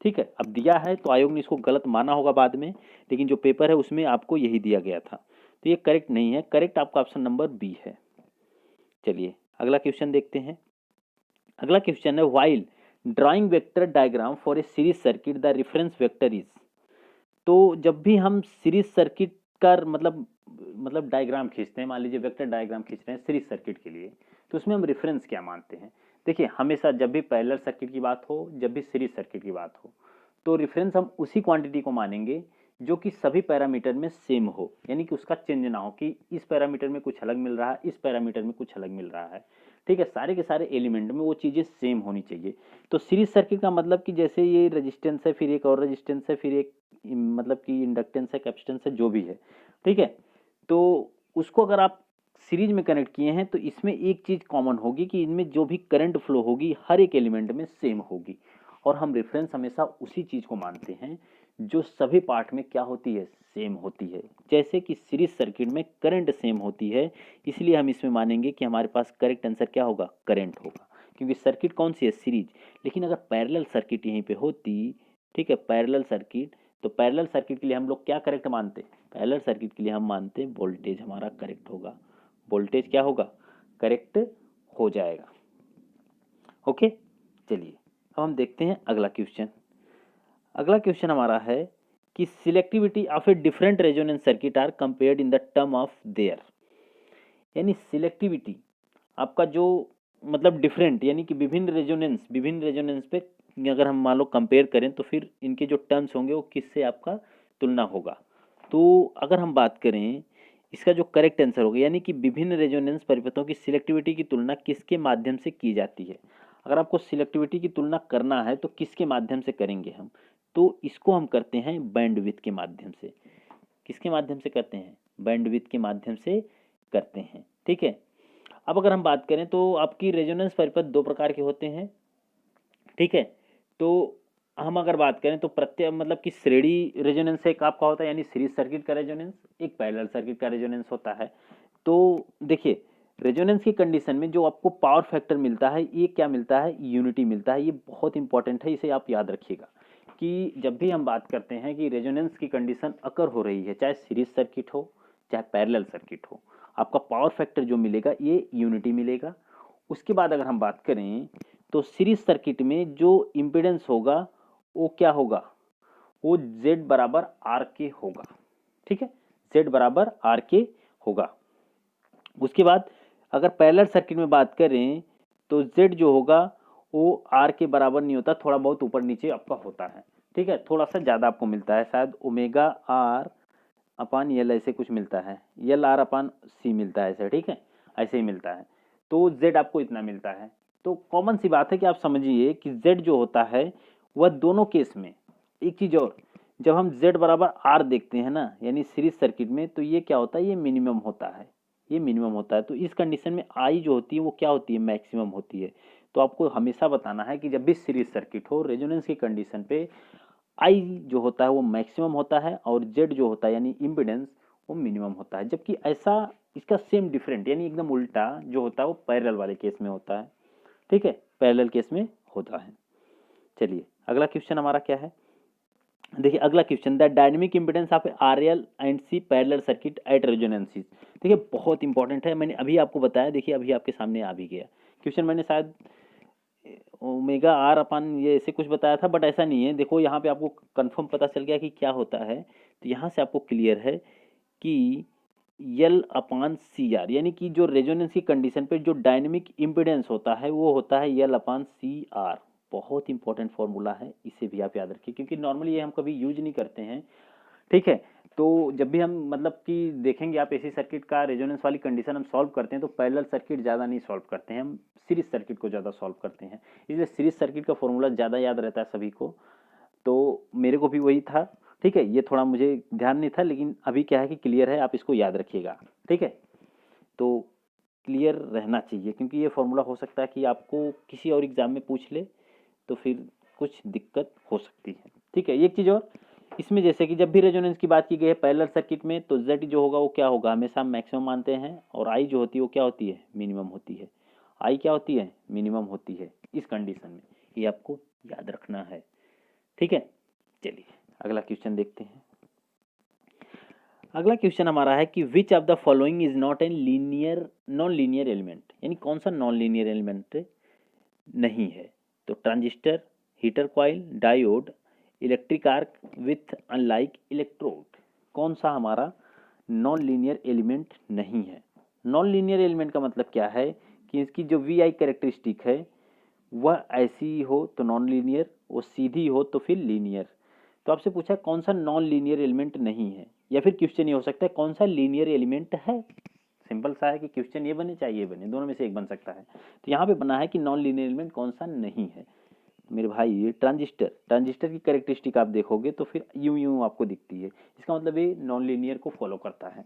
ठीक है, अब दिया है तो आयोग ने इसको गलत माना होगा बाद में, लेकिन जो पेपर है उसमें आपको यही दिया गया था, तो ये करेक्ट नहीं है। करेक्ट आपका ऑप्शन नंबर बी है। चलिए, अगला क्वेश्चन देखते हैं। अगला क्वेश्चन है while drawing vector diagram for a series circuit the reference vector is. तो जब भी हम सीरीज सर्किट का मतलब डायग्राम खींचते हैं, मान लीजिए वेक्टर डायग्राम खींच रहे हैं सीरीज सर्किट के लिए, तो उसमें हम रेफरेंस क्या मानते हैं? देखिए, हमेशा जब भी पैरेलल सर्किट की बात हो, जब भी सीरीज सर्किट की बात हो, तो रेफरेंस हम उसी क्वांटिटी को मानेंगे जो कि सभी पैरामीटर में सेम हो, यानी कि उसका चेंज ना हो कि इस पैरामीटर में कुछ अलग मिल रहा है, इस पैरामीटर में कुछ अलग मिल रहा है। ठीक है, सारे के सारे एलिमेंट में वो चीज़ें सेम होनी चाहिए। तो सीरीज सर्किट का मतलब कि जैसे ये रेजिस्टेंस है, फिर एक और रेजिस्टेंस है, फिर एक मतलब कि इंडक्टेंस है, कैपेसिटेंस है, जो भी है। ठीक है, तो उसको अगर आप सीरीज में कनेक्ट किए हैं तो इसमें एक चीज़ कॉमन होगी कि इनमें जो भी करंट फ्लो होगी हर एक एलिमेंट में सेम होगी, और हम रेफरेंस हमेशा उसी चीज़ को मानते हैं जो सभी पार्ट में क्या होती है? सेम होती है। जैसे कि सीरीज सर्किट में करंट सेम होती है, इसलिए हम इसमें मानेंगे कि हमारे पास करेक्ट आंसर क्या होगा? करंट होगा, क्योंकि सर्किट कौन सी है, सीरीज। लेकिन अगर पैरेलल सर्किट यहीं पे होती, ठीक है, पैरेलल सर्किट, तो पैरेलल सर्किट के लिए हम लोग क्या करेक्ट मानते, पैरेलल सर्किट के लिए हम मानते वोल्टेज हमारा करेक्ट होगा, वोल्टेज क्या होगा, करेक्ट हो जाएगा। ओके, चलिए अब हम देखते हैं अगला क्वेश्चन। अगला क्वेश्चन हमारा है कि selectivity of a different resonance circuit are compared in the term of their, यानी सिलेक्टिविटी आपका जो मतलब डिफरेंट, यानी कि विभिन्न रेजोनेंस पे अगर हम मान लो कंपेयर करें तो फिर इनके जो टर्म्स होंगे वो किससे आपका तुलना होगा। तो अगर हम बात करें इसका जो करेक्ट आंसर होगा, यानी कि विभिन्न रेजोनेंस परिपथों की सिलेक्टिविटी की तुलना किसके माध्यम से की जाती है। अगर आपको सिलेक्टिविटी की तुलना करना है तो किसके माध्यम से करेंगे हम, तो इसको हम करते हैं बैंडविड्थ के माध्यम से। किसके माध्यम से करते हैं, बैंडविड्थ के माध्यम से करते हैं, ठीक है। अब अगर हम बात करें तो आपकी रेजोनेंस परिपथ दो प्रकार के होते हैं, ठीक है। तो हम अगर बात करें तो प्रत्यय मतलब कि श्रेणी रेजोनेंस एक आपका होता है, यानी सीरीज सर्किट का रेजोनेंस, एक पैरेलल सर्किट का रेजोनेंस होता है। तो देखिए रेजोनेंस की कंडीशन में जो आपको पावर फैक्टर मिलता है ये क्या मिलता है, यूनिटी मिलता है। ये बहुत इंपॉर्टेंट है, इसे आप याद रखिएगा कि जब भी हम बात करते हैं कि रेजोनेंस की कंडीशन अकर हो रही है, चाहे सीरीज सर्किट हो चाहे पैरेलल सर्किट हो, आपका पावर फैक्टर जो मिलेगा ये यूनिटी मिलेगा। उसके बाद अगर हम बात करें तो सीरीज सर्किट में जो इम्पीडेंस होगा वो क्या होगा, वो Z बराबर आर के होगा, ठीक है, Z बराबर आर के होगा। उसके बाद अगर पैरेलल सर्किट में बात करें तो Z जो होगा वो आर के बराबर नहीं होता, थोड़ा बहुत ऊपर नीचे आपका होता है, ठीक है, थोड़ा सा ज़्यादा आपको मिलता है, शायद ओमेगा आर अपान यल ऐसे कुछ मिलता है, यल आर अपान सी मिलता है ऐसे, ठीक है, ऐसे ही मिलता है। तो Z आपको इतना मिलता है। तो कॉमन सी बात है कि आप समझिए कि Z जो होता है वह दोनों केस में, एक चीज़ और, जब हम Z बराबर आर देखते हैं ना यानी सीरीज सर्किट में, तो ये क्या होता है, ये मिनिमम होता है, ये मिनिमम होता है। तो इस कंडीशन में आई जो होती है वो क्या होती है, मैक्सिमम होती है। तो आपको हमेशा बताना है कि जब भी सीरीज सर्किट हो रेजोनेंस की कंडीशन पे आई जो होता है वो मैक्सिमम होता है और जेड जो होता है यानी इम्पिडेंस वो मिनिमम होता है। जबकि ऐसा इसका सेम डिफरेंट यानी एकदम उल्टा जो होता है वो पैरेलल वाले केस में होता है, ठीक है, पैरेलल केस में होता है। चलिए अगला क्वेश्चन हमारा क्या है, देखिए अगला question, the dynamic impedance of R L and C parallel circuit at resonances. देखिए बहुत इंपॉर्टेंट है, मैंने अभी आपको बताया, देखिए अभी आपके सामने आ भी गया क्वेश्चन। मैंने शायद ओमेगा आर अपान ये ऐसे कुछ बताया था बट ऐसा नहीं है। देखो यहाँ पे आपको कंफर्म पता चल गया कि क्या होता है, तो यहाँ से आपको क्लियर है कि यल अपान सी आर, यानी कि जो रेजोनेंस की कंडीशन पे जो डायनेमिक इम्पिडेंस होता है वो होता है यल अपान सी आर। बहुत इंपॉर्टेंट फॉर्मूला है, इसे भी आप याद रखिए क्योंकि नॉर्मली ये हम कभी यूज नहीं करते हैं, ठीक है। तो जब भी हम मतलब कि देखेंगे आप एसी सर्किट का रेजोनेंस वाली कंडीशन हम सॉल्व करते हैं तो पैरेलल सर्किट ज़्यादा नहीं सॉल्व करते हैं, हम सीरीज सर्किट को ज़्यादा सॉल्व करते हैं, इसलिए सीरीज सर्किट का फॉर्मूला ज़्यादा याद रहता है सभी को। तो मेरे को भी वही था, ठीक है, ये थोड़ा मुझे ध्यान नहीं था लेकिन अभी क्या है कि क्लियर है, आप इसको याद रखिएगा, ठीक है। तो क्लियर रहना चाहिए क्योंकि ये फॉर्मूला हो सकता है कि आपको किसी और एग्जाम में पूछ ले तो फिर कुछ दिक्कत हो सकती है, ठीक है। एक चीज़ और इसमें, जैसे कि जब भी रेजोनेंस की बात की गई है पैरेलल सर्किट में तो Z जो होगा वो क्या होगा, हमेशा हम मैक्सिमम मानते हैं, और I जो होती है वो क्या होती है, मिनिमम होती है। I क्या होती है, मिनिमम होती है इस कंडीशन में, ये आपको याद रखना है, ठीक है। चलिए अगला क्वेश्चन देखते हैं। अगला क्वेश्चन हमारा है कि which of the following is not an linear non linear element, यानी कौन सा नॉन लीनियर एलिमेंट नहीं है। तो transistor, heater coil, diode, electric arc with unlike electrode, कौन सा हमारा नॉन लीनियर एलिमेंट नहीं है। नॉन लीनियर एलिमेंट का मतलब क्या है कि इसकी जो वी आई कैरेक्टरिस्टिक है वह ऐसी हो तो नॉन लीनियर, वो सीधी हो तो फिर लीनियर। तो आपसे पूछा कौन सा नॉन लीनियर एलिमेंट नहीं है, या फिर क्वेश्चन ये हो सकता है कौन सा लीनियर एलिमेंट है। सिंपल सा है कि क्वेश्चन ये बने चाहे ये बने, दोनों में से एक बन सकता है। तो यहाँ पे बना है कि नॉन लीनियर एलिमेंट कौन सा नहीं है। मेरे भाई ये ट्रांजिस्टर की कैरेक्टरिस्टिक आप देखोगे तो फिर यूं यूं आपको दिखती है, इसका मतलब ये नॉन लीनियर को फॉलो करता है,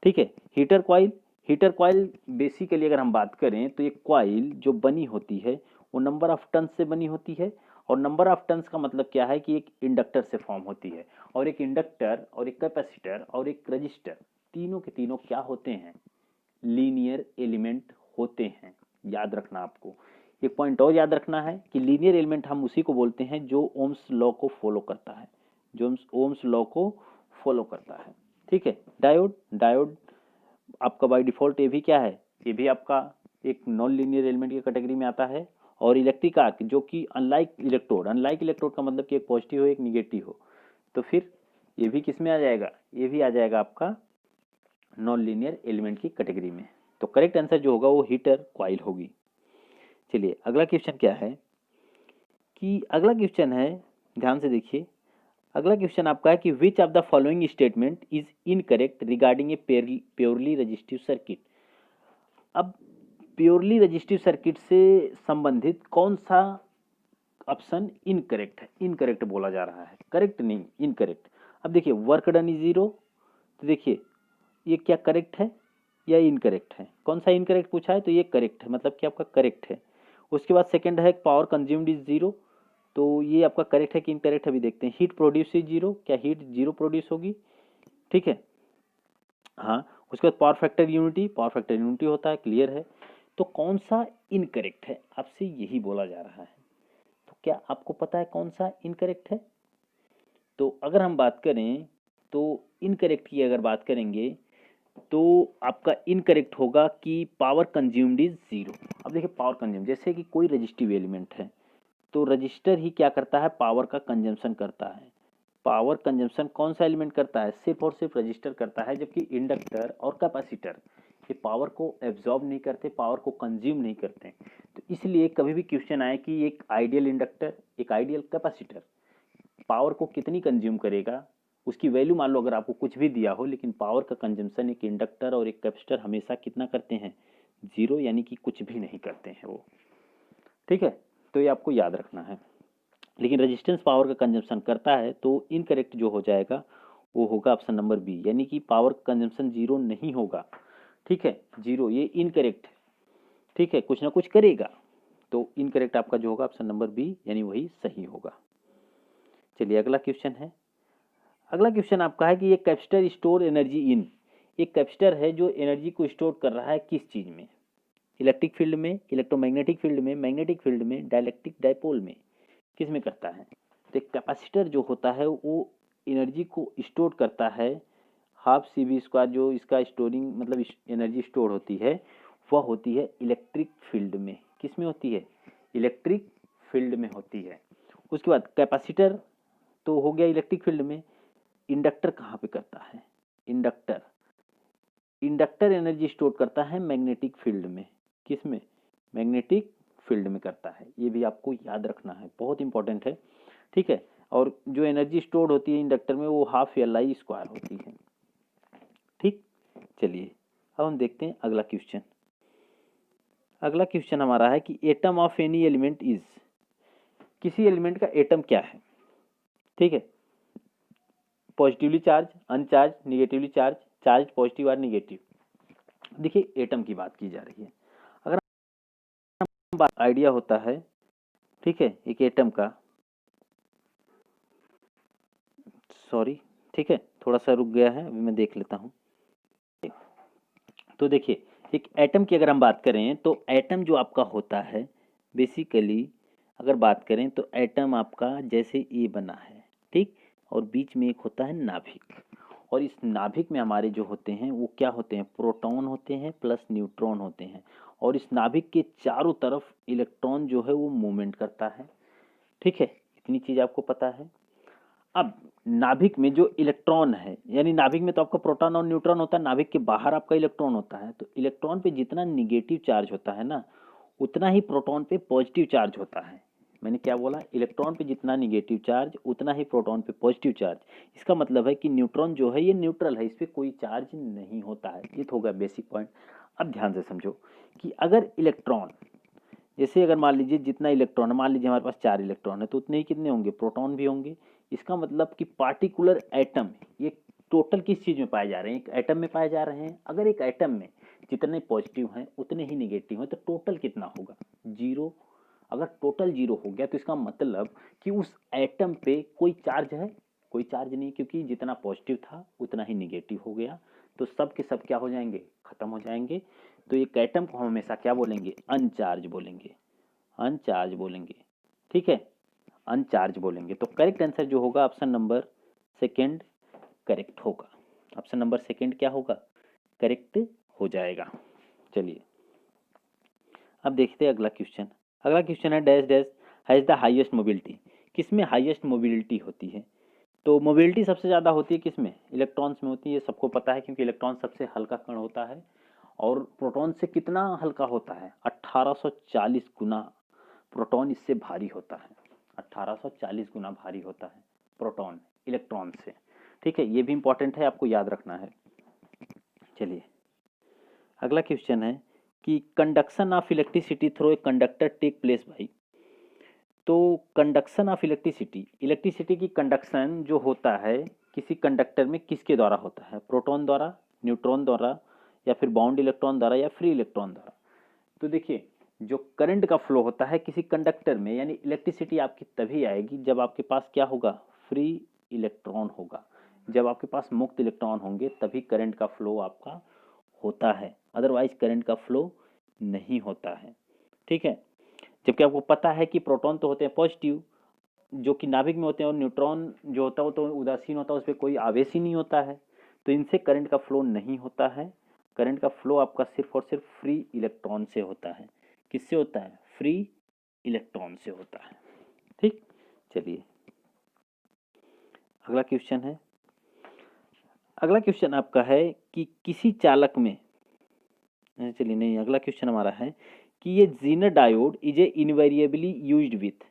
ठीक है। हीटर कॉइल बेसिकली अगर हम बात करें तो ये कॉइल जो बनी होती है वो नंबर ऑफ टर्न्स से बनी होती है, और नंबर ऑफ टर्न्स का मतलब क्या है कि एक इंडक्टर से फॉर्म होती है, और एक इंडक्टर और एक कैपेसिटर और एक रजिस्टर तीनों के तीनों क्या होते हैं, लीनियर एलिमेंट होते हैं। याद रखना आपको, एक पॉइंट और याद रखना है कि लीनियर एलिमेंट हम उसी को बोलते हैं जो ओम्स लॉ को फॉलो करता है, जो ओम्स लॉ को फॉलो करता है। ठीक है। डायोड, डायोड आपका बाय डिफॉल्ट ये भी क्या है, ये भी आपका एक नॉन लीनियर एलिमेंट की कैटेगरी में आता है। और इलेक्ट्रिक आर्क जो कि अनलाइक इलेक्ट्रोड, अनलाइक इलेक्ट्रोड का मतलब कि एक पॉजिटिव हो एक निगेटिव हो, तो फिर ये भी किस में आ जाएगा, ये भी आ जाएगा आपका नॉन लीनियर एलिमेंट की कैटेगरी में। तो करेक्ट आंसर जो होगा वो हीटर कॉइल होगी। चलिए अगला क्वेश्चन क्या है कि अगला क्वेश्चन है, ध्यान से देखिए, अगला क्वेश्चन आपका है कि which of the following statement is incorrect regarding A purely resistive circuit. अब प्योरली रजिस्टिव सर्किट से संबंधित कौन सा ऑप्शन इनकरेक्ट है, इनकरेक्ट बोला जा रहा है, करेक्ट नहीं इनकरेक्ट। अब देखिए वर्क डन इज जीरो, तो देखिए ये क्या करेक्ट है या इनकरेक्ट है, कौन सा इनकरेक्ट पूछा है, तो ये करेक्ट है, मतलब कि आपका करेक्ट है। उसके बाद सेकंड है पावर कंज्यूम्ड इज जीरो, तो ये आपका करेक्ट है कि इनकरेक्ट है, अभी देखते हैं। हीट प्रोड्यूस इज जीरो, क्या हीट जीरो प्रोड्यूस होगी, ठीक है, हाँ। उसके बाद power factor unity, power factor unity होता है, क्लियर है। तो कौन सा इनकरेक्ट है, आपसे यही बोला जा रहा है। तो क्या आपको पता है कौन सा इनकरेक्ट है? तो अगर हम बात करें तो इनकरेक्ट की अगर बात करेंगे तो आपका इनकरेक्ट होगा कि पावर कंज्यूम्ड इज जीरो। अब देखिए पावर कंज्यूम, जैसे कि कोई रजिस्टिव एलिमेंट है तो रजिस्टर ही क्या करता है, पावर का कंजम्पशन करता है। पावर कंजम्पशन कौन सा एलिमेंट करता है, सिर्फ और सिर्फ रजिस्टर करता है, जबकि इंडक्टर और कैपेसिटर ये पावर को एब्जॉर्ब नहीं करते, पावर को कंज्यूम नहीं करते। तो इसलिए कभी भी क्वेश्चन आए कि एक आइडियल इंडक्टर एक आइडियल कैपेसिटर पावर को कितनी कंज्यूम करेगा, उसकी वैल्यू मान लो अगर आपको कुछ भी दिया हो, लेकिन पावर का कंजम्पशन एक इंडक्टर और एक कैपेसिटर हमेशा कितना करते हैं, जीरो, यानी कि कुछ भी नहीं करते हैं वो। ठीक है, तो ये आपको याद रखना है। लेकिन रेजिस्टेंस पावर का कंजम्पशन करता है, तो इनकरेक्ट जो हो जाएगा वो होगा ऑप्शन नंबर बी, यानी कि पावर कंजम्पशन जीरो नहीं होगा। ठीक है, जीरो ये इनकरेक्ट है, ठीक है, कुछ ना कुछ करेगा। तो इनकरेक्ट आपका जो होगा ऑप्शन नंबर बी, यानी वही सही होगा। चलिए अगला क्वेश्चन है, अगला क्वेश्चन आपका है कि एक कैपेसिटर स्टोर एनर्जी इन, एक कैपेसिटर है जो एनर्जी को स्टोर कर रहा है किस चीज में, इलेक्ट्रिक फील्ड में, इलेक्ट्रोमैग्नेटिक फील्ड में, मैग्नेटिक फील्ड में, डाइलेक्ट्रिक डाइपोल में, किस में करता है। तो एक कैपेसिटर जो होता है वो एनर्जी को स्टोर करता है, हाफ सी वी स्क्वायर जो इसका स्टोरिंग मतलब एनर्जी स्टोर होती है वह होती है इलेक्ट्रिक फील्ड में। किस में होती है, इलेक्ट्रिक फील्ड में होती है। उसके बाद कैपेसिटर तो हो गया इलेक्ट्रिक फील्ड में, इंडक्टर कहाँ पे करता है, इंडक्टर, इंडक्टर एनर्जी स्टोर करता है मैग्नेटिक फील्ड में, किस में, मैग्नेटिक फील्ड में करता है। ये भी आपको याद रखना है, बहुत इंपॉर्टेंट है। ठीक है, और जो एनर्जी स्टोर होती है इंडक्टर में वो हाफ एल आई स्क्वायर होती है। ठीक, चलिए अब हम देखते हैं अगला क्वेश्चन। अगला क्वेश्चन हमारा है कि atom of any element is, किसी एलिमेंट का एटम क्या है। ठीक है, positively charge, अनचार्ज, negatively charge, charge positive और निगेटिव। देखिए एटम की बात की जा रही है, अगर हम बात आइडिया होता है, ठीक है, एक एटम का, सॉरी, ठीक है, थोड़ा सा रुक गया है, अभी मैं देख लेता हूँ। तो देखिए एक एटम की अगर हम बात करें तो एटम जो आपका होता है बेसिकली अगर बात करें तो एटम आपका जैसे ये बना है, ठीक, और बीच में एक होता है नाभिक, और इस नाभिक में हमारे जो होते हैं वो क्या होते हैं, प्रोटॉन होते हैं प्लस न्यूट्रॉन होते हैं, और इस नाभिक के चारों तरफ इलेक्ट्रॉन जो है वो मूवमेंट करता है। ठीक है, इतनी चीज आपको पता है। अब नाभिक में जो इलेक्ट्रॉन है, यानी नाभिक में तो आपका प्रोटॉन और न्यूट्रॉन होता है, नाभिक के बाहर आपका इलेक्ट्रॉन होता है, तो इलेक्ट्रॉन पे जितना निगेटिव चार्ज होता है ना उतना ही प्रोटॉन पे पॉजिटिव चार्ज होता है। मैंने क्या बोला, इलेक्ट्रॉन पे जितना निगेटिव चार्ज उतना ही प्रोटॉन पे पॉजिटिव चार्ज। इसका मतलब है कि न्यूट्रॉन जो है ये न्यूट्रल है, इस पर कोई चार्ज नहीं होता है। ये तो होगा बेसिक पॉइंट। अब ध्यान से समझो कि अगर इलेक्ट्रॉन, जैसे अगर मान लीजिए जितना इलेक्ट्रॉन है, मान लीजिए हमारे पास 4 इलेक्ट्रॉन है तो उतने ही कितने होंगे, प्रोटॉन भी होंगे। इसका मतलब कि पार्टिकुलर एटम ये टोटल किस चीज में पाए जा रहे हैं, एक एटम में पाए जा रहे हैं। अगर एक एटम में जितने पॉजिटिव हैं उतने ही निगेटिव हैं तो टोटल कितना होगा, जीरो। अगर टोटल जीरो हो गया तो इसका मतलब कि उस एटम पे कोई चार्ज है, कोई चार्ज नहीं, क्योंकि जितना पॉजिटिव था उतना ही निगेटिव हो गया, तो सब के सब क्या हो जाएंगे, खत्म हो जाएंगे। तो एक एटम को हम हमेशा क्या बोलेंगे, अनचार्ज बोलेंगे, अनचार्ज बोलेंगे, ठीक है, अनचार्ज बोलेंगे। तो करेक्ट आंसर जो होगा ऑप्शन नंबर सेकंड करेक्ट होगा। ऑप्शन नंबर सेकंड क्या होगा, करेक्ट हो जाएगा। चलिए अब देखते हैं अगला क्वेश्चन। अगला क्वेश्चन है dash dash has the highest mobility. किस में हाईएस्ट मोबिलिटी होती है? तो मोबिलिटी सबसे ज़्यादा होती है किस में, इलेक्ट्रॉन्स में होती है, सबको पता है क्योंकि इलेक्ट्रॉन सबसे हल्का कण होता है। और प्रोटॉन से कितना हल्का होता है, 1840 गुना प्रोटॉन इससे भारी होता है। 1840 गुना भारी होता है प्रोटॉन इलेक्ट्रॉन से, ठीक है, ये भी इंपॉर्टेंट है, आपको याद रखना है। चलिए अगला क्वेश्चन है कि conduction of electricity through a conductor take place by. तो कंडक्शन ऑफ इलेक्ट्रिसिटी, इलेक्ट्रिसिटी की कंडक्शन जो होता है किसी कंडक्टर में किसके द्वारा होता है, प्रोटॉन द्वारा, न्यूट्रॉन द्वारा, या फिर बाउंड इलेक्ट्रॉन द्वारा, या फ्री इलेक्ट्रॉन द्वारा। तो देखिए जो करंट का फ्लो होता है किसी कंडक्टर में, यानी इलेक्ट्रिसिटी आपकी तभी आएगी जब आपके पास क्या होगा, फ्री इलेक्ट्रॉन होगा। जब आपके पास मुक्त इलेक्ट्रॉन होंगे तभी करंट का फ्लो आपका होता है, अदरवाइज करंट का फ्लो नहीं होता है, ठीक है। जबकि आपको पता है कि प्रोटॉन तो होते हैं पॉजिटिव जो कि नाभिक में होते हैं, और न्यूट्रॉन जो होता है वो तो उदासीन होता है, उस पर कोई आवेश ही नहीं होता है, तो इनसे करंट का फ्लो नहीं होता है। करंट का फ्लो आपका सिर्फ और सिर्फ फ्री इलेक्ट्रॉन से होता है। किससे होता है, फ्री इलेक्ट्रॉन से होता है, ठीक। चलिए अगला क्वेश्चन है, अगला क्वेश्चन आपका है कि किसी चालक में, चलिए नहीं, अगला क्वेश्चन हमारा है कि ये Zener diode is a invariably used with.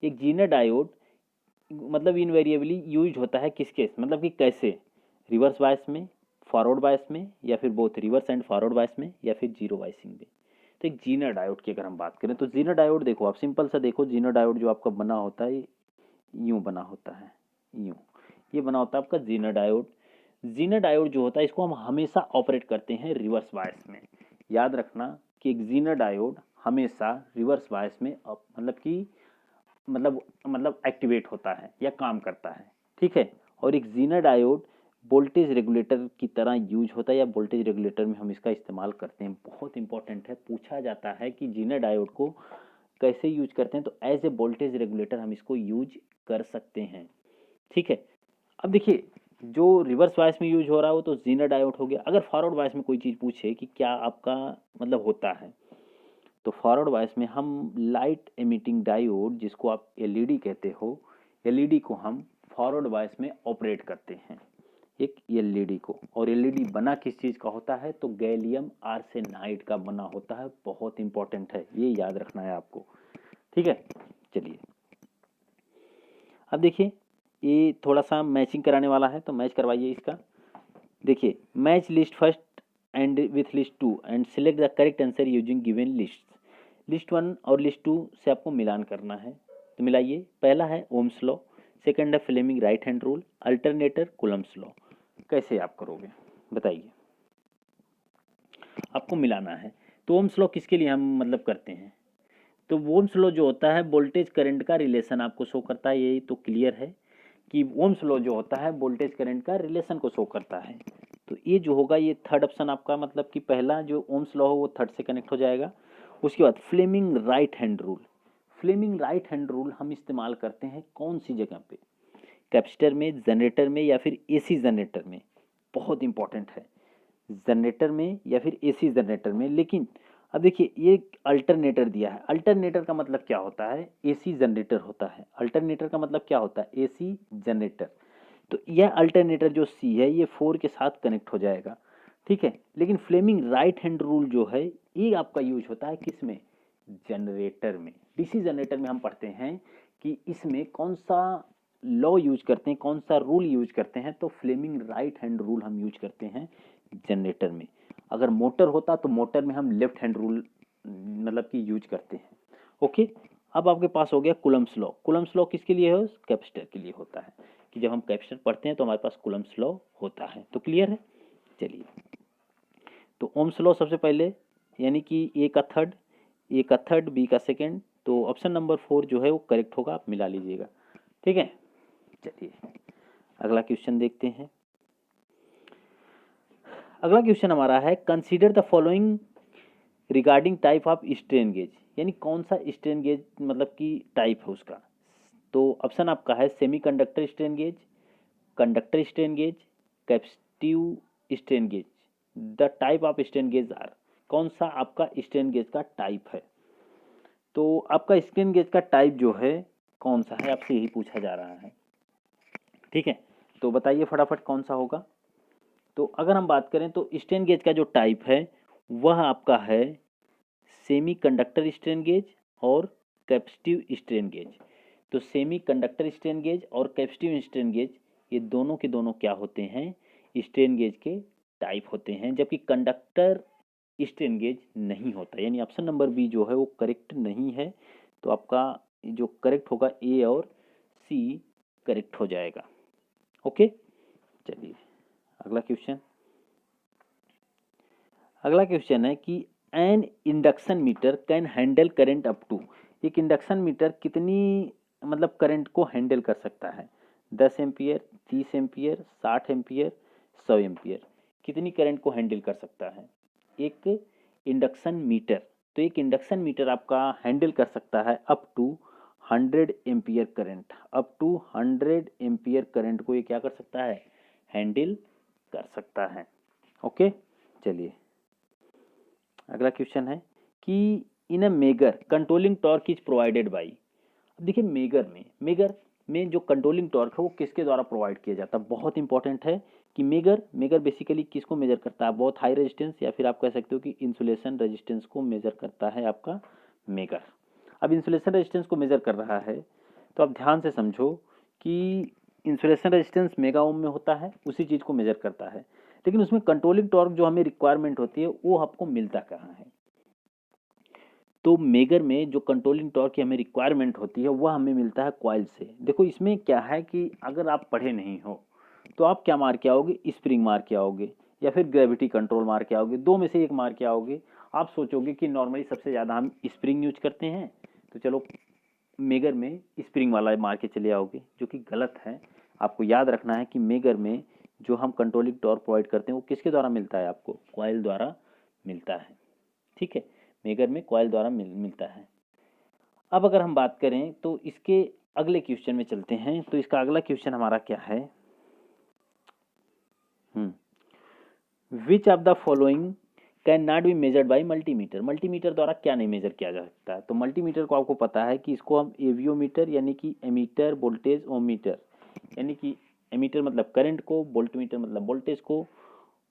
एक जीनर डायोड मतलब इनवेरिएबली यूज होता है किसके, मतलब कि कैसे, रिवर्स बायस में, फॉरवर्ड बायस में, या फिर both reverse and forward bias में, या फिर जीरो बायसिंग में। तो एक जीनर डायोड की अगर हम बात करें तो जीनर डायोड देखो आप सिंपल सा देखो, जीनर डायोड जो आपका बना होता है यूं बना होता है, यूं, ये बना होता है आपका जीनर डायोड। जीनर डायोड जो होता है इसको हम हमेशा ऑपरेट करते हैं रिवर्स बायस में। याद रखना कि एक जीनर डायोड हमेशा रिवर्स बायस में मतलब कि मतलब एक्टिवेट होता है या काम करता है, ठीक है। और एक जीनर डायोड वोल्टेज रेगुलेटर की तरह यूज होता है, या वोल्टेज रेगुलेटर में हम इसका इस्तेमाल करते हैं। बहुत इंपॉर्टेंट है, पूछा जाता है कि जीनर डायोड को कैसे यूज करते हैं, तो एज ए वोल्टेज रेगुलेटर हम इसको यूज कर सकते हैं, ठीक है। अब देखिए जो रिवर्स बायस में यूज हो रहा है वो तो जीनर डायोड हो गया। अगर फॉरवर्ड बायस में कोई चीज़ पूछे कि क्या आपका मतलब होता है, तो फॉरवर्ड बायस में हम लाइट एमिटिंग डायोड जिसको आप एलईडी कहते हो, एलईडी को हम फॉरवर्ड बायस में ऑपरेट करते हैं, एक एलईडी को। और एलईडी बना किस चीज़ का होता है, तो गैलियम आर्सेनाइड का बना होता है। बहुत इंपॉर्टेंट है, ये याद रखना है आपको, ठीक है। चलिए अब देखिए ये थोड़ा सा मैचिंग कराने वाला है, तो मैच करवाइए इसका। देखिए match list first and with list two and select the correct answer using given list. List one और लिस्ट टू से आपको मिलान करना है, तो मिलाइए। पहला है ओम्स लॉ, सेकंड है Fleming right hand rule, alternator Coulomb's law. कैसे आप करोगे बताइए, आपको मिलाना है। तो ओम्स लॉ किसके लिए हम मतलब करते हैं, तो ओम्स लॉ जो होता है वोल्टेज करंट का रिलेशन आपको शो करता है, यही तो क्लियर है कि ओम्स लॉ जो होता है वोल्टेज करंट का रिलेशन को शो करता है। तो ये जो होगा ये थर्ड ऑप्शन आपका, मतलब कि पहला जो ओम्स लॉ हो वो थर्ड से कनेक्ट हो जाएगा। उसके बाद Fleming right hand rule, Fleming right hand rule हम इस्तेमाल करते हैं कौन सी जगह पे, कैपेसिटर में, जनरेटर में, या फिर एसी जनरेटर में। बहुत इंपॉर्टेंट है, जनरेटर में या फिर एसी जनरेटर में। लेकिन अब देखिए ये अल्टरनेटर दिया है, अल्टरनेटर का मतलब क्या होता है, एसी जनरेटर होता है। अल्टरनेटर का मतलब क्या होता है, एसी जनरेटर। तो यह अल्टरनेटर जो सी है ये 4 के साथ कनेक्ट हो जाएगा, ठीक है। लेकिन फ्लेमिंग राइट हैंड रूल जो है ये आपका यूज होता है किस में, जनरेटर में। डीसी जनरेटर में हम पढ़ते हैं कि इसमें कौन सा लॉ यूज करते हैं, कौन सा रूल यूज करते हैं, तो फ्लेमिंग राइट हैंड रूल हम यूज करते हैं जनरेटर में। अगर मोटर होता तो मोटर में हम लेफ्ट हैंड रूल मतलब कि यूज करते हैं, ओके। अब आपके पास हो गया कूलम्ब्स लॉ। कूलम्ब्स लॉ किसके लिए है, कैपेसिटर के लिए होता है, कि जब हम कैपेसिटर पढ़ते हैं तो हमारे पास कूलम्ब्स लॉ होता है। तो क्लियर है। चलिए तो ओम्स लॉ सबसे पहले, यानी कि ए का थर्ड बी का सेकेंड, तो ऑप्शन नंबर 4 जो है वो करेक्ट होगा, आप मिला लीजिएगा, ठीक है। चलिए अगला क्वेश्चन देखते हैं। अगला क्वेश्चन हमारा है consider the following regarding type of strain gauge, यानी कौन सा स्ट्रेन गेज मतलब कि टाइप है उसका। तो ऑप्शन आपका है semiconductor strain gauge, conductor strain gauge, capacitive strain gauge. The type of strain gauge are, कौन सा आपका स्ट्रेन गेज का टाइप है। तो आपका स्ट्रेन गेज का टाइप जो है कौन सा है, आपसे यही पूछा जा रहा है। ठीक है, तो बताइए फटाफट कौन सा होगा। तो अगर हम बात करें तो स्ट्रेन गेज का जो टाइप है वह आपका है सेमी कंडक्टर स्ट्रेन गेज और कैपेसिटिव स्ट्रेन गेज। तो सेमी कंडक्टर स्ट्रेन गेज और कैपेसिटिव स्ट्रेन गेज ये दोनों के दोनों क्या होते हैं, स्ट्रेन गेज के टाइप होते हैं, जबकि कंडक्टर स्ट्रेन गेज नहीं होता। यानी ऑप्शन नंबर बी जो है वो करेक्ट नहीं है। तो आपका जो करेक्ट होगा ए और सी करेक्ट हो जाएगा। ओके, चलिए अगला क्वेश्चन। अगला क्वेश्चन है कि an induction meter can handle current up to, एक इंडक्शन मीटर कितनी मतलब करंट को हैंडल कर सकता है, 10 एम्पियर, 30 एम्पियर, 60 एम्पियर, 100 एम्पियर, कितनी करंट को हैंडल कर सकता है एक इंडक्शन मीटर। तो एक इंडक्शन मीटर आपका हैंडल कर सकता है up to 100 ampere current, up to 100 ampere current को ये क्या कर सकता है, हैंडल कर सकता है। ओके, चलिए अगला क्वेश्चन है कि in a megger controlling torque is provided by. अब देखिए मेगर में जो कंट्रोलिंग टॉर्क है वो किसके द्वारा प्रोवाइड किया जाता है, बहुत इंपॉर्टेंट है कि मेगर बेसिकली किसको मेजर करता है, बहुत हाई रेजिस्टेंस या फिर आप कह सकते हो कि इंसुलेशन रेजिस्टेंस को मेजर करता है आपका मेगर। अब इंसुलेशन रेजिस्टेंस को मेजर कर रहा है तो आप ध्यान से समझो कि इंसुलेशन रेजिस्टेंस मेगा ओम में होता है, उसी चीज़ को मेजर करता है, लेकिन उसमें कंट्रोलिंग टॉर्क जो हमें रिक्वायरमेंट होती है वो आपको मिलता कहाँ है। तो मेगर में जो कंट्रोलिंग टॉर्क की हमें रिक्वायरमेंट होती है वह हमें मिलता है कॉइल से। देखो इसमें क्या है कि अगर आप पढ़े नहीं हो तो आप क्या मार के आओगे, स्प्रिंग मार के आओगे या फिर ग्रेविटी कंट्रोल मार के आओगे, दो में से एक मार के आओगे। आप सोचोगे कि नॉर्मली सबसे ज़्यादा हम स्प्रिंग यूज करते हैं, तो चलो मेगर में स्प्रिंग वाला मार के चले आओगे, जो कि गलत है। आपको याद रखना है कि मेगर में जो हम कंट्रोलिंग टॉर्क प्रोवाइड करते हैं वो किसके द्वारा मिलता है, आपको कॉइल द्वारा मिलता है। ठीक है, मेगर में कॉइल द्वारा मिलता है। अब अगर हम बात करें तो इसके अगले क्वेश्चन में चलते हैं। तो इसका अगला क्वेश्चन हमारा क्या है, which of the following can not be measured by multimeter. Multimeter द्वारा क्या नहीं मेजर किया जा सकता है। तो मल्टीमीटर को आपको पता है कि इसको हम एवियोमीटर यानी कि एमीटर, वोल्टेज, ओमीटर, यानी कि एमीटर मतलब करंट को, वोल्टमीटर मतलब वोल्टेज को,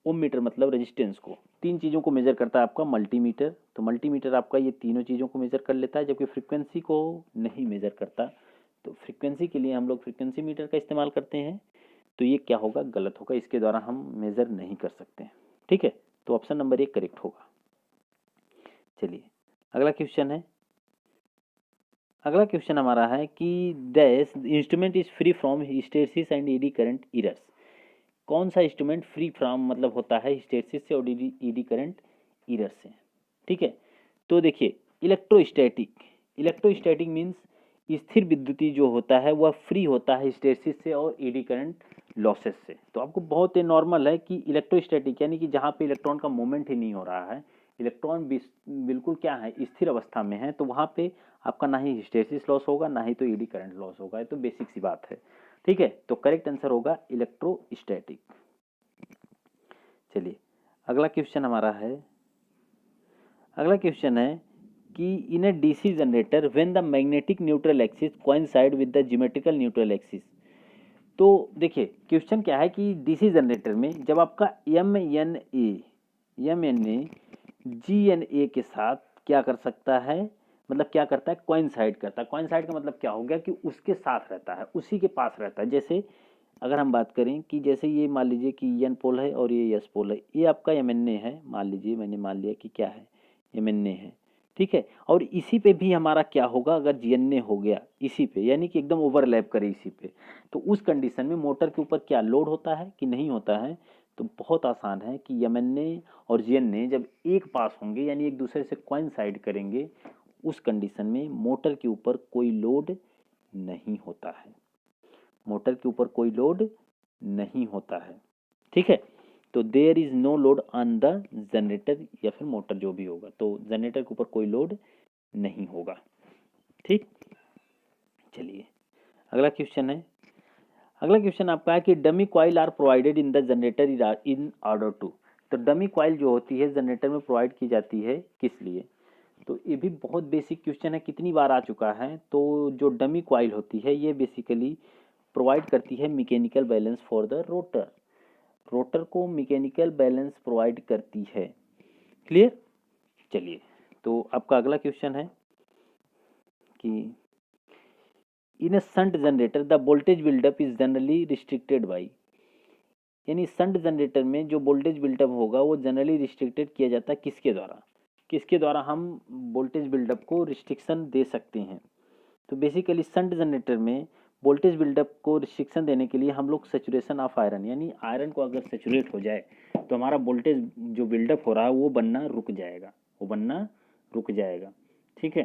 ओम मीटर मतलब रेजिस्टेंस को, तीन चीज़ों को मेजर करता है आपका मल्टीमीटर। तो मल्टीमीटर आपका ये तीनों चीज़ों को मेजर कर लेता है, जबकि फ्रीक्वेंसी को नहीं मेजर करता। तो फ्रीक्वेंसी के लिए हम लोग फ्रीक्वेंसी मीटर का इस्तेमाल करते हैं। तो ये क्या होगा, गलत होगा, इसके द्वारा हम मेजर नहीं कर सकते हैं। ठीक है, तो ऑप्शन नंबर एक करेक्ट होगा। चलिए अगला क्वेश्चन है। अगला क्वेश्चन हमारा है कि this instrument is free from hysteresis and eddy current errors. कौन सा इंस्ट्रूमेंट फ्री फ्रॉम मतलब होता है हिस्टेरिसिस से और ईडी करंट इरर से। ठीक है, तो देखिए इलेक्ट्रोस्टैटिक मीन्स स्थिर विद्युती जो होता है वह फ्री होता है हिस्टेरिसिस से और ईडी करंट लॉसेस से। तो आपको बहुत ही नॉर्मल है कि इलेक्ट्रोस्टैटिक यानी कि जहाँ पे इलेक्ट्रॉन का मूवमेंट ही नहीं हो रहा है, इलेक्ट्रॉन बिल्कुल क्या है, स्थिर अवस्था में है, तो वहाँ पे आपका ना ही हिस्टेरिसिस लॉस होगा ना ही तो ईडी करंट लॉस होगा। ये तो बेसिक सी बात है। ठीक है, तो करेक्ट आंसर होगा इलेक्ट्रोस्टैटिक। चलिए अगला क्वेश्चन हमारा है। अगला क्वेश्चन है कि in a DC generator when the magnetic neutral axis coincide with the geometrical neutral axis. तो देखिए क्वेश्चन क्या है कि डीसी जनरेटर में जब आपका M N A G N A के साथ क्या कर सकता है, मतलब क्या करता है, कोइंसाइड करता है। कोइंसाइड का मतलब क्या हो गया कि उसके साथ रहता है, उसी के पास रहता है। जैसे अगर हम बात करें कि जैसे ये मान लीजिए कि एन पोल है और ये एस पोल है, ये आपका एम एन ए है, मान लीजिए मैंने मान लिया कि क्या है, एम एन ए है। ठीक है, और इसी पे भी हमारा क्या होगा, अगर जी एन ए हो गया इसी पे, यानी कि एकदम ओवरलैप करे इसी पे, तो उस कंडीशन में मोटर के ऊपर क्या लोड होता है कि नहीं होता है। तो बहुत आसान है कि एम एन ए और जी एन ए जब एक पास होंगे यानी एक दूसरे से कोइंसाइड करेंगे, उस कंडीशन में मोटर के ऊपर कोई लोड नहीं होता है, मोटर के ऊपर कोई लोड नहीं होता है। ठीक है, तो there is no load on the generator या फिर मोटर जो भी होगा, तो जनरेटर के ऊपर कोई लोड नहीं होगा। ठीक, चलिए अगला क्वेश्चन है। अगला क्वेश्चन आपका है कि dummy coil are provided in the generator in order to. तो डमी कॉइल जो होती है जनरेटर में प्रोवाइड की जाती है किस लिए? तो ये भी बहुत बेसिक क्वेश्चन है, कितनी बार आ चुका है। तो जो डमी कॉइल होती है ये बेसिकली प्रोवाइड करती है mechanical balance for the rotor. Rotor को मैकेनिकल बैलेंस प्रोवाइड करती है। क्लियर? चलिए तो आपका अगला क्वेश्चन है कि in a shunt generator the voltage build up is generally restricted by. यानी शंट जनरेटर में जो वोल्टेज बिल्डअप होगा वो जनरली रिस्ट्रिक्टेड किया जाता है किसके द्वारा? किसके द्वारा हम वोल्टेज बिल्डअप को रिस्ट्रिक्शन दे सकते हैं? तो बेसिकली शंट जनरेटर में वोल्टेज बिल्डअप को रिस्ट्रिक्शन देने के लिए हम लोग सेचुरेशन ऑफ आयरन, यानी आयरन को अगर सेचुरेट हो जाए तो हमारा वोल्टेज जो बिल्डअप हो रहा है वो बनना रुक जाएगा, वो बनना रुक जाएगा। ठीक है,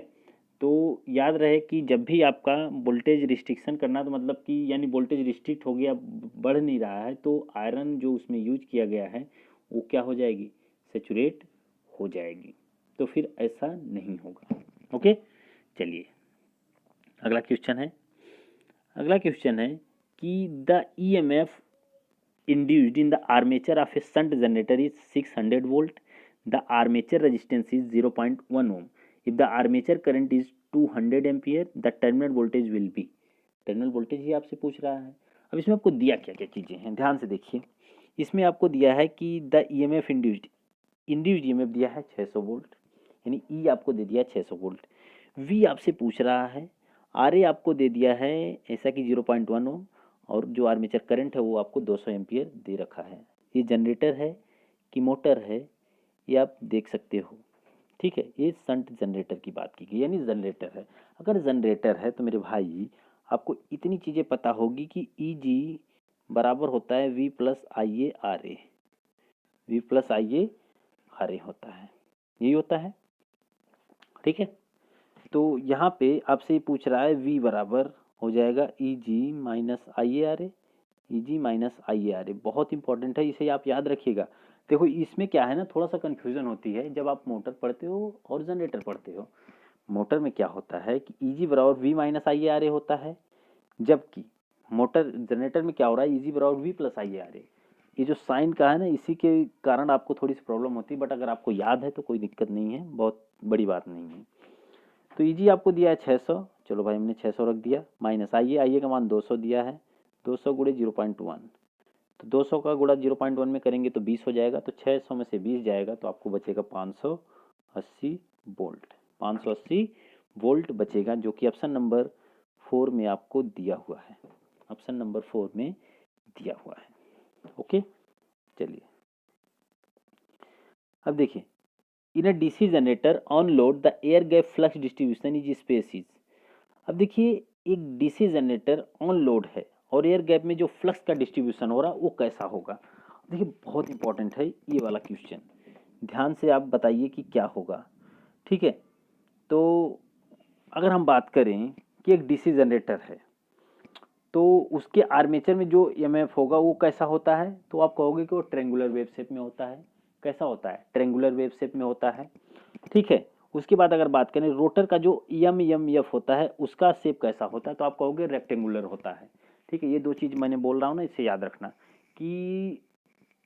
तो याद रहे कि जब भी आपका वोल्टेज रिस्ट्रिक्शन करना, तो मतलब कि यानी वोल्टेज रिस्ट्रिक्ट हो गया, बढ़ नहीं रहा है, तो आयरन जो उसमें यूज किया गया है वो क्या हो जाएगी? सेचुरेट हो जाएगी। तो फिर ऐसा नहीं होगा। ओके, चलिए अगला क्वेश्चन है। अगला क्वेश्चन है कि the EMF induced in the armature of a shunt generator is 600 volt. The armature resistance is 0.1 ohm. If the armature current is 200 ampere, the terminal voltage will be। Terminal voltage ही आपसे पूछ रहा है। अब इसमें आपको दिया क्या क्या चीज़ें हैं, ध्यान से देखिए। इसमें आपको दिया है कि द ईएमएफ इंड्यूस्ड ईएमएफ दिया है 600 वोल्ट, यानी ई आपको दे दिया 600 वोल्ट। वी आपसे पूछ रहा है, आर ए आपको दे दिया है ऐसा कि 0.1 ओम, और जो आर्मेचर करंट है वो आपको 200 एम्पियर दे रखा है। ये जनरेटर है कि मोटर है ये आप देख सकते हो। ठीक है, ये शंट जनरेटर की बात की गई, यानी जनरेटर है। अगर जनरेटर है तो मेरे भाई आपको इतनी चीज़ें पता होगी कि ई जी बराबर होता है V plus I A R A. V plus I A R A होता है, यही होता है। ठीक है, तो यहाँ पे आपसे ये पूछ रहा है वी बराबर हो जाएगा E G minus I A R A. E G minus I A R A बहुत इंपॉर्टेंट है, इसे आप याद रखिएगा। देखो इसमें क्या है ना, थोड़ा सा कन्फ्यूजन होती है जब आप मोटर पढ़ते हो और जनरेटर पढ़ते हो। मोटर में क्या होता है कि ई जी बराबर V minus I A R A होता है, जबकि मोटर जनरेटर में क्या हो रहा है, ई जी बराबर V plus I A R A. ये जो साइन का है ना, इसी के कारण आपको थोड़ी सी प्रॉब्लम होती है, बट अगर आपको याद है तो कोई दिक्कत नहीं है, बहुत बड़ी बात नहीं है। तो ई जी आपको दिया है 600, चलो भाई हमने 600 रख दिया, माइनस आई ए का मान 200 दिया है, 200 गुणे 0.1, तो 200 का गुणा 0.1 में करेंगे तो 20 हो जाएगा, तो 600 में से 20 जाएगा तो आपको बचेगा 580 वोल्ट। 580 वोल्ट बचेगा, जो कि ऑप्शन नंबर 4 में आपको दिया हुआ है। ऑप्शन नंबर 4 में दिया हुआ है। ओके, चलिए अब देखिए, in a DC generator on load the air gap flux distribution is species. अब देखिए एक डीसी जनरेटर ऑन लोड है और एयर गैप में जो फ्लक्स का डिस्ट्रीब्यूशन हो रहा है वो कैसा होगा। देखिए बहुत इंपॉर्टेंट है ये वाला क्वेश्चन, ध्यान से आप बताइए कि क्या होगा। ठीक है, तो अगर हम बात करें कि एक डीसी जनरेटर है तो उसके आर्मेचर में जो ईएमएफ होगा वो कैसा होता है, तो आप कहोगे कि वो ट्रेंगुलर वेव शेप में होता है। कैसा होता है? ट्रेंगुलर वेव शेप में होता है। ठीक है, उसके बाद अगर बात करें रोटर का जो ईएमएफ होता है उसका शेप कैसा होता है, तो आप कहोगे रेक्टेंगुलर होता है। ठीक है, ये दो चीज़ मैंने बोल रहा हूँ ना, इसे याद रखना कि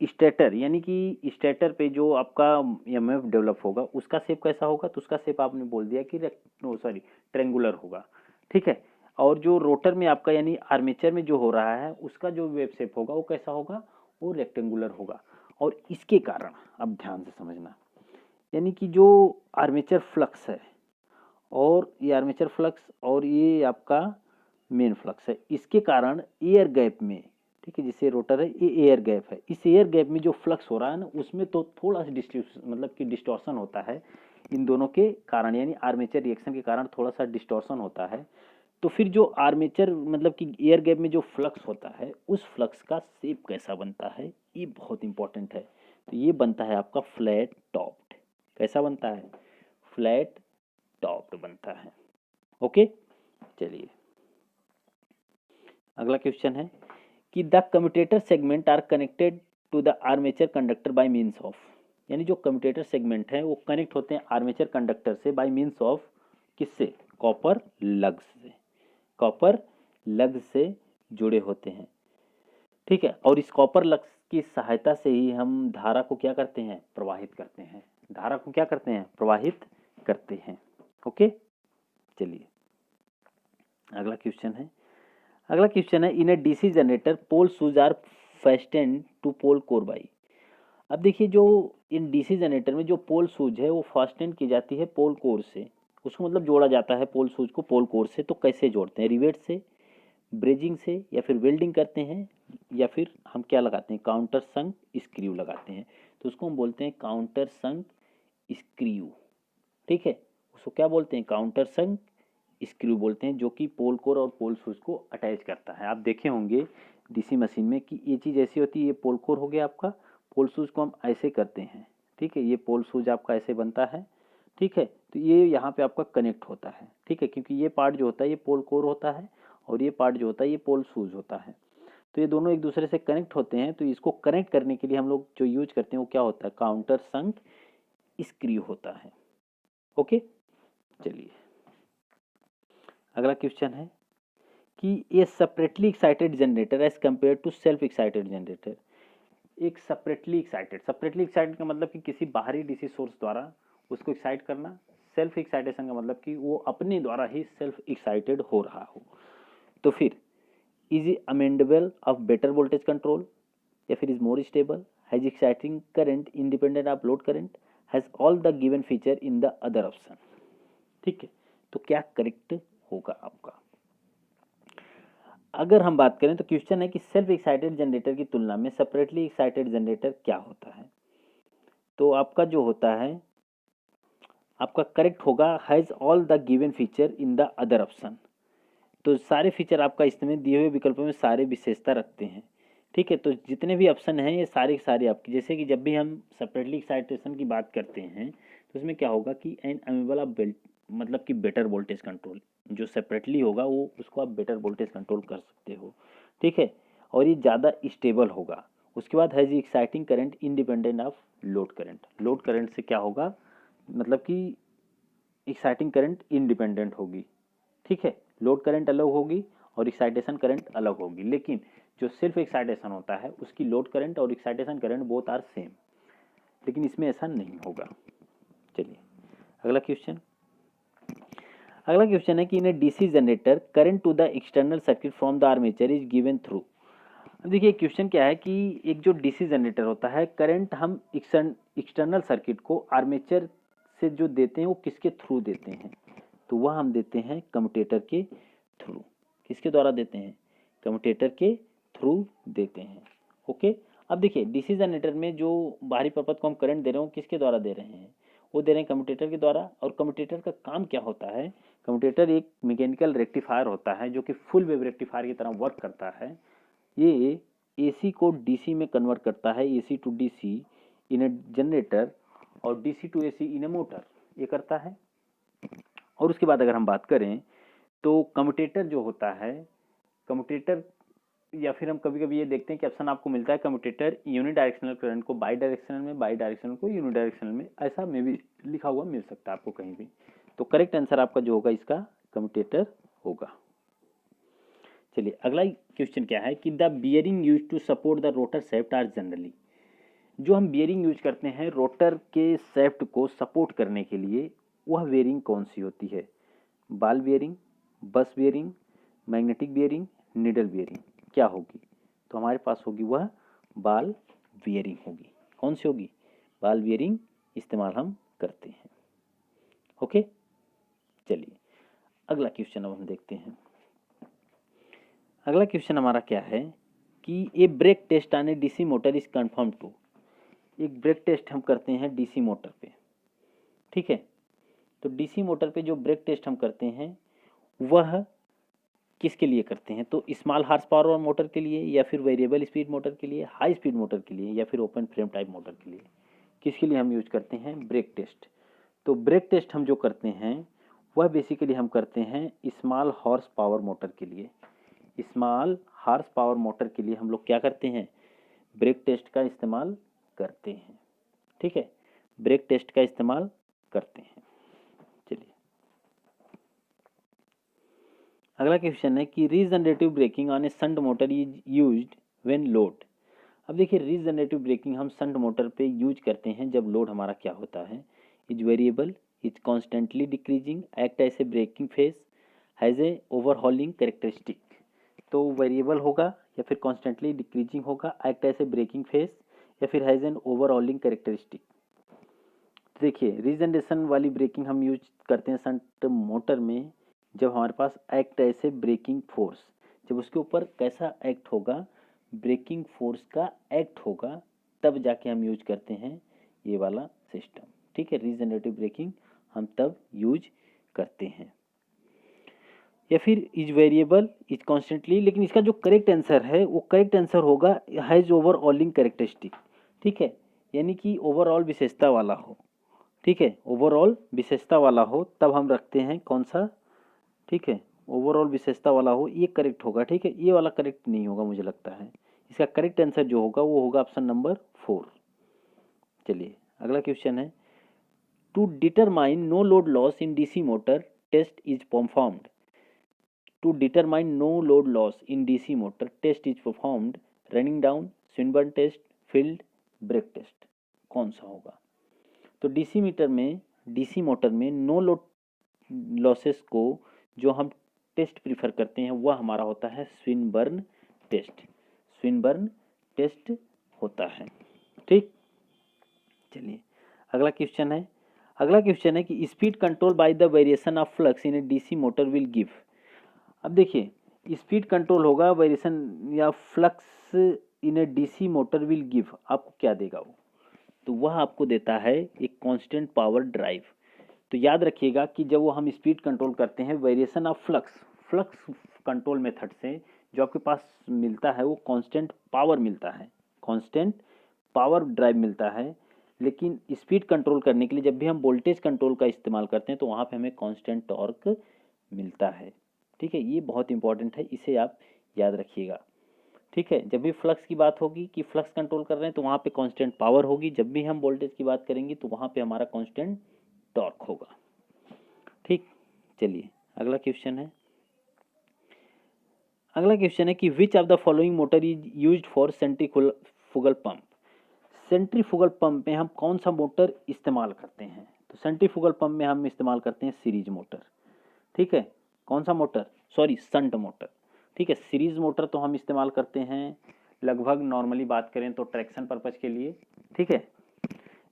स्टेटर यानी कि स्टेटर पे जो आपका ईएमएफ डेवलप होगा उसका शेप कैसा होगा, तो उसका शेप आपने बोल दिया कि ट्रेंगुलर होगा। ठीक है, और जो रोटर में आपका यानी आर्मेचर में जो हो रहा है उसका जो वेव शेप होगा वो कैसा होगा, वो रेक्टेंगुलर होगा। और इसके कारण अब ध्यान से समझना, यानी कि जो आर्मेचर फ्लक्स है और ये आर्मेचर फ्लक्स और ये आपका मेन फ्लक्स है, इसके कारण एयर गैप में, ठीक है, जिसे रोटर है ये एयर गैप है, इस एयर गैप में जो फ्लक्स हो रहा है ना उसमें तो थोड़ा सा डिस्ट्रीब्यूशन मतलब कि डिस्टॉर्शन होता है इन दोनों के कारण, यानी आर्मेचर रिएक्शन के कारण थोड़ा सा डिस्टॉर्शन होता है। तो फिर जो आर्मेचर मतलब कि एयर गैप में जो फ्लक्स होता है उस फ्लक्स का शेप कैसा बनता है, ये बहुत इंपॉर्टेंट है। तो ये बनता है आपका फ्लैट टॉप्ड। कैसा बनता है? फ्लैट टॉप्ड बनता है। ओके, चलिए अगला क्वेश्चन है कि the commutator segment are connected to the armature conductor by means of, यानी जो कम्यूटेटर सेगमेंट है वो कनेक्ट होते हैं आर्मेचर कंडक्टर से बाय मीन्स ऑफ किससे, कॉपर लग्स से, कॉपर लग से जुड़े होते हैं, ठीक है। और इस कॉपर लग्स की सहायता से ही हम धारा को क्या करते हैं, प्रवाहित करते हैं, धारा को क्या करते हैं, प्रवाहित करते हैं। ओके, चलिए अगला क्वेश्चन है, अगला क्वेश्चन है in a DC generator pole shoes are fastened to pole core by. अब देखिए जो इन डीसी जनरेटर में जो पोल शूज है वो फास्टेंड की जाती है पोल कोर से, उसको मतलब जोड़ा जाता है पोल शूज को पोल कोर से। तो कैसे जोड़ते हैं, रिवेट से, ब्रेजिंग से, या फिर वेल्डिंग करते हैं, या फिर हम क्या लगाते हैं, काउंटर संक स्क्रू लगाते हैं। तो उसको हम बोलते हैं काउंटर संक स्क्रू, ठीक है, उसको क्या बोलते हैं, काउंटर संक स्क्रू बोलते हैं, जो कि पोल कोर और पोल शूज को अटैच करता है। आप देखे होंगे डीसी मशीन में कि ये चीज़ ऐसी होती है, ये पोल कोर हो गया आपका, पोल शूज को हम ऐसे करते हैं, ठीक है, ये पोल शूज आपका ऐसे बनता है, ठीक है। तो ये यहाँ पे आपका कनेक्ट होता है, ठीक है, क्योंकि ये पार्ट जो होता है ये पोल कोर होता है और ये पार्ट जो होता है ये पोल शूज होता है। तो ये दोनों एक दूसरे से कनेक्ट होते हैं। तो इसको कनेक्ट करने के लिए हम लोग जो यूज करते हैं वो क्या होता है, काउंटर संक स्क्रू होता है। ओके, चलिए अगला क्वेश्चन है कि ये separately excited generator as compare to self excited generator. एक सेपरेटली एक्साइटेड का मतलब कि किसी बाहरी डीसी सोर्स द्वारा उसको एक्साइट करना, सेल्फ एक्साइटेशन का मतलब कि वो अपने द्वारा ही सेल्फ एक्साइटेड हो रहा हो। तो फिर is amendable of better voltage control, या फिर is more stable, has exciting current independent of load current, has all the given feature in the other option, ठीक है। तो क्या करेक्ट होगा आपका, अगर हम बात करें तो क्वेश्चन है कि सेल्फ एक्साइटेड जनरेटर की तुलना में सेपरेटली एक्साइटेड जनरेटर क्या होता है। तो आपका जो होता है आपका करेक्ट होगा has all the given feature in the other option. तो सारे फीचर आपका इसमें दिए हुए विकल्पों में सारे विशेषता रखते हैं, ठीक है। तो जितने भी ऑप्शन हैं ये सारे के सारे आपके, जैसे कि जब भी हम सेपरेटली एक्साइटेशन की बात करते हैं तो उसमें क्या होगा कि एन अमेबल ऑफ मतलब कि बेटर वोल्टेज कंट्रोल, जो सेपरेटली होगा वो उसको आप बेटर वोल्टेज कंट्रोल कर सकते हो, ठीक है। और ये ज़्यादा स्टेबल होगा। उसके बाद है जी exciting current independent of load current, load current से क्या होगा, मतलब कि एक्साइटिंग करंट इंडिपेंडेंट होगी, ठीक है, लोड करंट अलग होगी और एक्साइटेशन करंट अलग होगी। लेकिन जो सिर्फ एक्साइटेशन होता है उसकी लोड करंट और excitation current both are same, लेकिन इसमें ऐसा नहीं होगा। चलिए अगला क्वेश्चन, अगला क्वेश्चन है कि in a DC generator current to the external circuit from the armature is given through. अब देखिए क्वेश्चन क्या है कि एक जो डीसी जनरेटर होता है करंट हम एक्सटर्नल सर्किट को आर्मेचर से जो देते हैं वो किसके थ्रू देते हैं, तो वह हम देते हैं कम्यूटेटर के थ्रू। किसके द्वारा देते हैं, कम्यूटेटर के थ्रू देते हैं। ओके, अब देखिए डीसी जनरेटर में जो बाहरी परपथ को हम करंट दे रहे हो किसके द्वारा दे रहे हैं, वो दे रहे हैं कम्यूटेटर के द्वारा। और कम्यूटेटर का काम क्या होता है, कम्यूटेटर एक मैकेनिकल रेक्टिफायर होता है जो कि फुल वेव रेक्टिफायर की तरह वर्क करता है। ये एसी को डीसी में कन्वर्ट करता है, AC to DC in a generator और DC to AC in a motor, ये करता है। और उसके बाद अगर हम बात करें तो कम्यूटेटर जो होता है, कम्यूटेटर या फिर हम कभी कभी ये देखते हैं कि ऑप्शन आपको मिलता है कम्यूटेटर यूनिडायरेक्शनल करंट को बाई डायरेक्शनल में, बाई डायरेक्शनल को यूनिडायरेक्शनल में, ऐसा में भी लिखा हुआ मिल सकता है आपको कहीं भी। तो करेक्ट आंसर आपका जो होगा इसका कम्यूटेटर होगा। चलिए अगला क्वेश्चन क्या है कि the bearing use to support the rotor shaft are generally. जो हम बियरिंग यूज करते हैं रोटर के शेफ्ट को सपोर्ट करने के लिए वह बियरिंग कौन सी होती है, बॉल बियरिंग, बस bearing, magnetic bearing, needle bearing, क्या होगी, तो हमारे पास होगी वह बॉल बियरिंग होगी। कौन सी होगी, बॉल बियरिंग इस्तेमाल हम करते हैं। ओके, चलिए अगला क्वेश्चन अब हम देखते हैं। अगला क्वेश्चन हमारा क्या है कि a brake test on a DC motor is confirm to. एक ब्रेक टेस्ट हम करते हैं डीसी मोटर पे, ठीक है। तो डीसी मोटर पे जो ब्रेक टेस्ट हम करते हैं वह किसके लिए करते हैं, तो स्मॉल हार्स पावर मोटर के लिए, या फिर वेरिएबल स्पीड मोटर के लिए, हाई स्पीड मोटर के लिए, या फिर ओपन फ्रेम टाइप मोटर के लिए, किसके लिए हम यूज करते हैं ब्रेक टेस्ट। तो ब्रेक टेस्ट हम जो करते हैं वह बेसिकली हम करते हैं स्मॉल हॉर्स पावर मोटर के लिए। स्मॉल हॉर्स पावर मोटर के लिए हम लोग क्या करते हैं ब्रेक टेस्ट का इस्तेमाल करते हैं। ठीक है, ब्रेक टेस्ट का इस्तेमाल करते हैं। चलिए अगला क्वेश्चन है कि regenerative braking on a shunt motor is used when load. अब देखिए रीजनरेटिव ब्रेकिंग हम शंट मोटर पे यूज करते हैं जब लोड हमारा क्या होता है, is variable, is constantly decreasing, act as a braking force, has a overhauling characteristic. तो वेरिएबल होगा या फिर कॉन्स्टेंटली डिक्रीजिंग होगा, act as a braking force या फिर हैज़ एन ओवरहॉलिंग कैरेक्टरिस्टिक। देखिए रीजनरेशन वाली ब्रेकिंग हम यूज करते हैं शंट मोटर में जब हमारे पास एक्ट ऐसे ब्रेकिंग फोर्स, जब उसके ऊपर कैसा एक्ट होगा, ब्रेकिंग फोर्स का एक्ट होगा, तब जाके हम यूज करते हैं ये वाला सिस्टम। ठीक है, रीजनरेटिव ब्रेकिंग हम तब यूज करते हैं। या फिर इज वेरिएबल, इज कॉन्स्टेंटली, लेकिन इसका जो करेक्ट आंसर है वो करेक्ट आंसर होगा हैज ओवरऑलिंग कैरेक्टरिस्टिक। ठीक है, यानी कि ओवरऑल विशेषता वाला हो। ठीक है, ओवरऑल विशेषता वाला हो तब हम रखते हैं कौन सा, ठीक है, ओवरऑल विशेषता वाला हो, ये करेक्ट होगा। ठीक है, ये वाला करेक्ट नहीं होगा मुझे लगता है। इसका करेक्ट आंसर जो होगा वो होगा ऑप्शन नंबर 4। चलिए अगला क्वेश्चन है, to determine no load loss in DC motor test is performed. To determine no load loss in DC motor test is performed, running down, Swinburne test, field, brake test. कौन सा होगा? तो DC motor में no load losses को जो हम test prefer करते हैं वह हमारा होता है स्विनबर्न टेस्ट। स्विनबर्न टेस्ट होता है। ठीक, चलिए अगला क्वेश्चन है कि speed control by the variation of flux in a DC motor will give. अब देखिए स्पीड कंट्रोल होगा वेरिएशन या flux in a DC motor will give, आपको क्या देगा वो? तो वह आपको देता है एक कांस्टेंट पावर ड्राइव। तो याद रखिएगा कि जब वो हम स्पीड कंट्रोल करते हैं variation of flux control method से जो आपके पास मिलता है वो कांस्टेंट पावर मिलता है, कांस्टेंट पावर ड्राइव मिलता है। लेकिन स्पीड कंट्रोल करने के लिए जब भी हम वोल्टेज कंट्रोल का इस्तेमाल करते हैं तो वहाँ पे हमें कांस्टेंट टॉर्क मिलता है। ठीक है, ये बहुत इंपॉर्टेंट है, इसे आप याद रखिएगा। ठीक है, जब भी फ्लक्स की बात होगी कि फ्लक्स कंट्रोल कर रहे हैं तो वहाँ पे कांस्टेंट पावर होगी, जब भी हम वोल्टेज की बात करेंगे तो वहाँ पे हमारा कांस्टेंट टॉर्क होगा। ठीक, चलिए अगला क्वेश्चन है कि which of the following motor is used for centrifugal pump. Centrifugal pump में हम कौन सा मोटर इस्तेमाल करते हैं? तो सेंट्रीफ्यूगल पंप में हम इस्तेमाल करते हैं सीरीज मोटर। ठीक है, कौन सा मोटर? Sorry, shunt motor. ठीक है, सीरीज मोटर तो हम इस्तेमाल करते हैं लगभग नॉर्मली बात करें तो ट्रैक्शन पर्पज के लिए। ठीक है,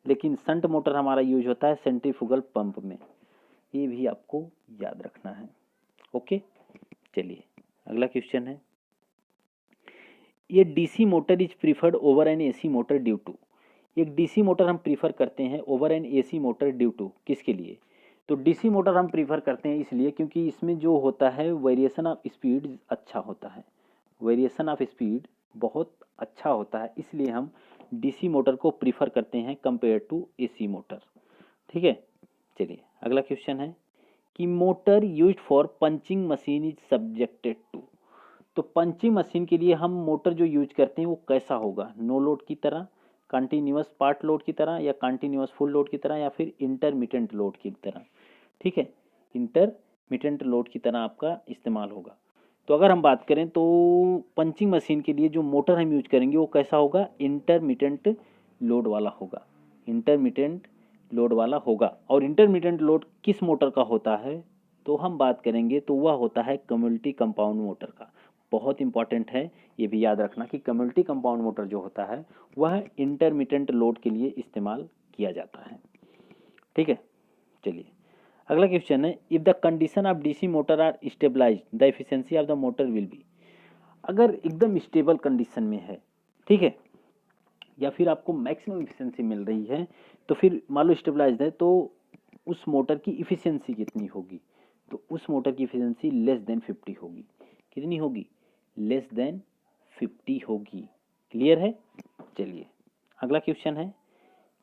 लेकिन शंट मोटर हमारा यूज होता है सेंट्रीफ्यूगल पंप में, ये भी आपको याद रखना है। ओके, चलिए अगला क्वेश्चन है, ये DC motor is preferred over an AC motor due to. एक डीसी मोटर हम प्रीफर करते हैं over an AC motor due to, किसके लिए? तो डीसी मोटर हम प्रीफर करते हैं इसलिए क्योंकि इसमें जो होता है वेरिएशन ऑफ स्पीड अच्छा होता है, वेरिएशन ऑफ स्पीड बहुत अच्छा होता है, इसलिए हम डीसी मोटर को प्रीफर करते हैं कंपेयर टू एसी मोटर। ठीक है, चलिए अगला क्वेश्चन है कि motor used for punching machine is subjected to. तो पंचिंग मशीन के लिए हम मोटर जो यूज करते हैं वो कैसा होगा? नो लोड की तरह, कंटिन्यूअस पार्ट लोड की तरह, या कंटिन्यूअस फुल लोड की तरह, या फिर इंटरमिटेंट लोड की तरह। ठीक है, इंटरमिटेंट लोड की तरह आपका इस्तेमाल होगा। तो अगर हम बात करें तो पंचिंग मशीन के लिए जो मोटर हम यूज करेंगे वो कैसा होगा? इंटरमिटेंट लोड वाला होगा, इंटरमिटेंट लोड वाला होगा। और इंटरमिटेंट लोड किस मोटर का होता है तो हम बात करेंगे तो वह होता है कम्युनिटी कंपाउंड मोटर का। बहुत इंपॉर्टेंट है, ये भी याद रखना कि कम्युनिटी कंपाउंड मोटर जो होता है वह इंटरमिटेंट लोड के लिए इस्तेमाल किया जाता है। ठीक है, चलिए अगला क्वेश्चन है, if the condition of DC motor are stabilized the efficiency of the motor will be. अगर एकदम स्टेबल कंडीशन में है, ठीक है, या फिर आपको मैक्सिमम इफिशिएंसी मिल रही है, तो फिर मान लो स्टेबलाइज्ड है तो उस मोटर की इफिशिएंसी कितनी होगी? तो उस मोटर की इफिशिएंसी लेस देन 50 होगी। कितनी होगी? लेस देन 50 होगी। क्लियर है? चलिए अगला क्वेश्चन है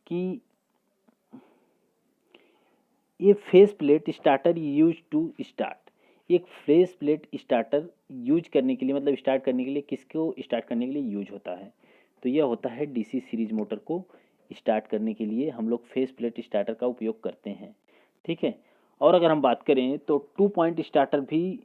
कि ये face plate starter use to start. एक फेस प्लेट स्टार्टर यूज करने के लिए मतलब स्टार्ट करने के लिए किसको स्टार्ट करने के लिए यूज होता है? तो यह होता है डीसी सीरीज मोटर को स्टार्ट करने के लिए हम लोग फेस प्लेट स्टार्टर का उपयोग करते हैं, ठीक है। और अगर हम बात करें तो 2 पॉइंट स्टार्टर भी,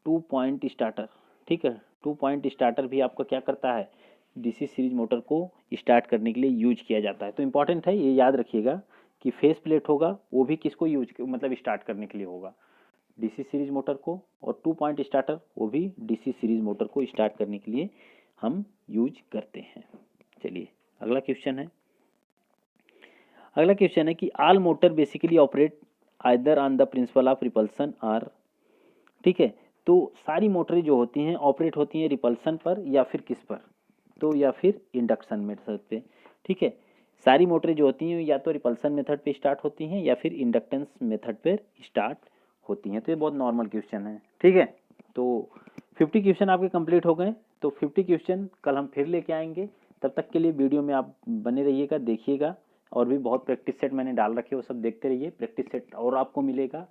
2 पॉइंट स्टार्टर, ठीक है, 2 पॉइंट स्टार्टर भी आपका क्या करता है, डीसी सीरीज मोटर को स्टार्ट करने के लिए यूज किया जाता है। तो इंपॉर्टेंट है, ये याद रखिएगा कि फेस प्लेट होगा वो भी किसको यूज मतलब स्टार्ट करने के लिए होगा, डीसी सीरीज मोटर को, और 2 पॉइंट स्टार्टर वो भी डीसी सीरीज मोटर को स्टार्ट करने के लिए हम यूज करते हैं। चलिए अगला क्वेश्चन है। अगला क्वेश्चन है कि all motor basically operate either on the principle of repulsion or, ठीक है। तो सारी मोटरें जो होती हैं ऑपरेट होती हैं रिपल्सन पर या फिर किस पर, तो या फिर इंडक्शन मेथड पे, ठीक है। सारी मोटरें जो होती हैं या तो रिपल्सन मेथड पे स्टार्ट होती हैं या फिर इंडक्टेंस मेथड पर स्टार्ट होती हैं। तो ये बहुत नॉर्मल क्वेश्चन है, ठीक है। तो 50 क्वेश्चन आपके कंप्लीट हो गए। तो 50 क्वेश्चन कल हम फिर लेके आएंगे। तब तक के लिए वीडियो में आप बने रहिएगा, देखिएगा। और भी बहुत प्रैक्टिस सेट मैंने डाल रखे, वो सब देखते रहिए। प्रैक्टिस सेट और आपको मिलेगा,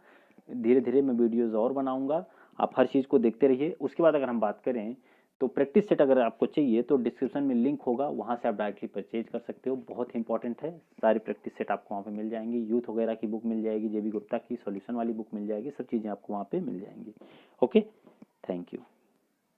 धीरे धीरे मैं वीडियोज़ और बनाऊंगा, आप हर चीज़ को देखते रहिए। उसके बाद अगर हम बात करें तो प्रैक्टिस सेट अगर आपको चाहिए तो डिस्क्रिप्शन में लिंक होगा, वहाँ से आप डायरेक्टली परचेज कर सकते हो। बहुत इंपॉर्टेंट है, सारे प्रैक्टिस सेट आपको वहाँ पे मिल जाएंगे। यूथ वगैरह की बुक मिल जाएगी, जेबी गुप्ता की सॉल्यूशन वाली बुक मिल जाएगी, सब चीज़ें आपको वहाँ पे मिल जाएंगी। Okay, thank you.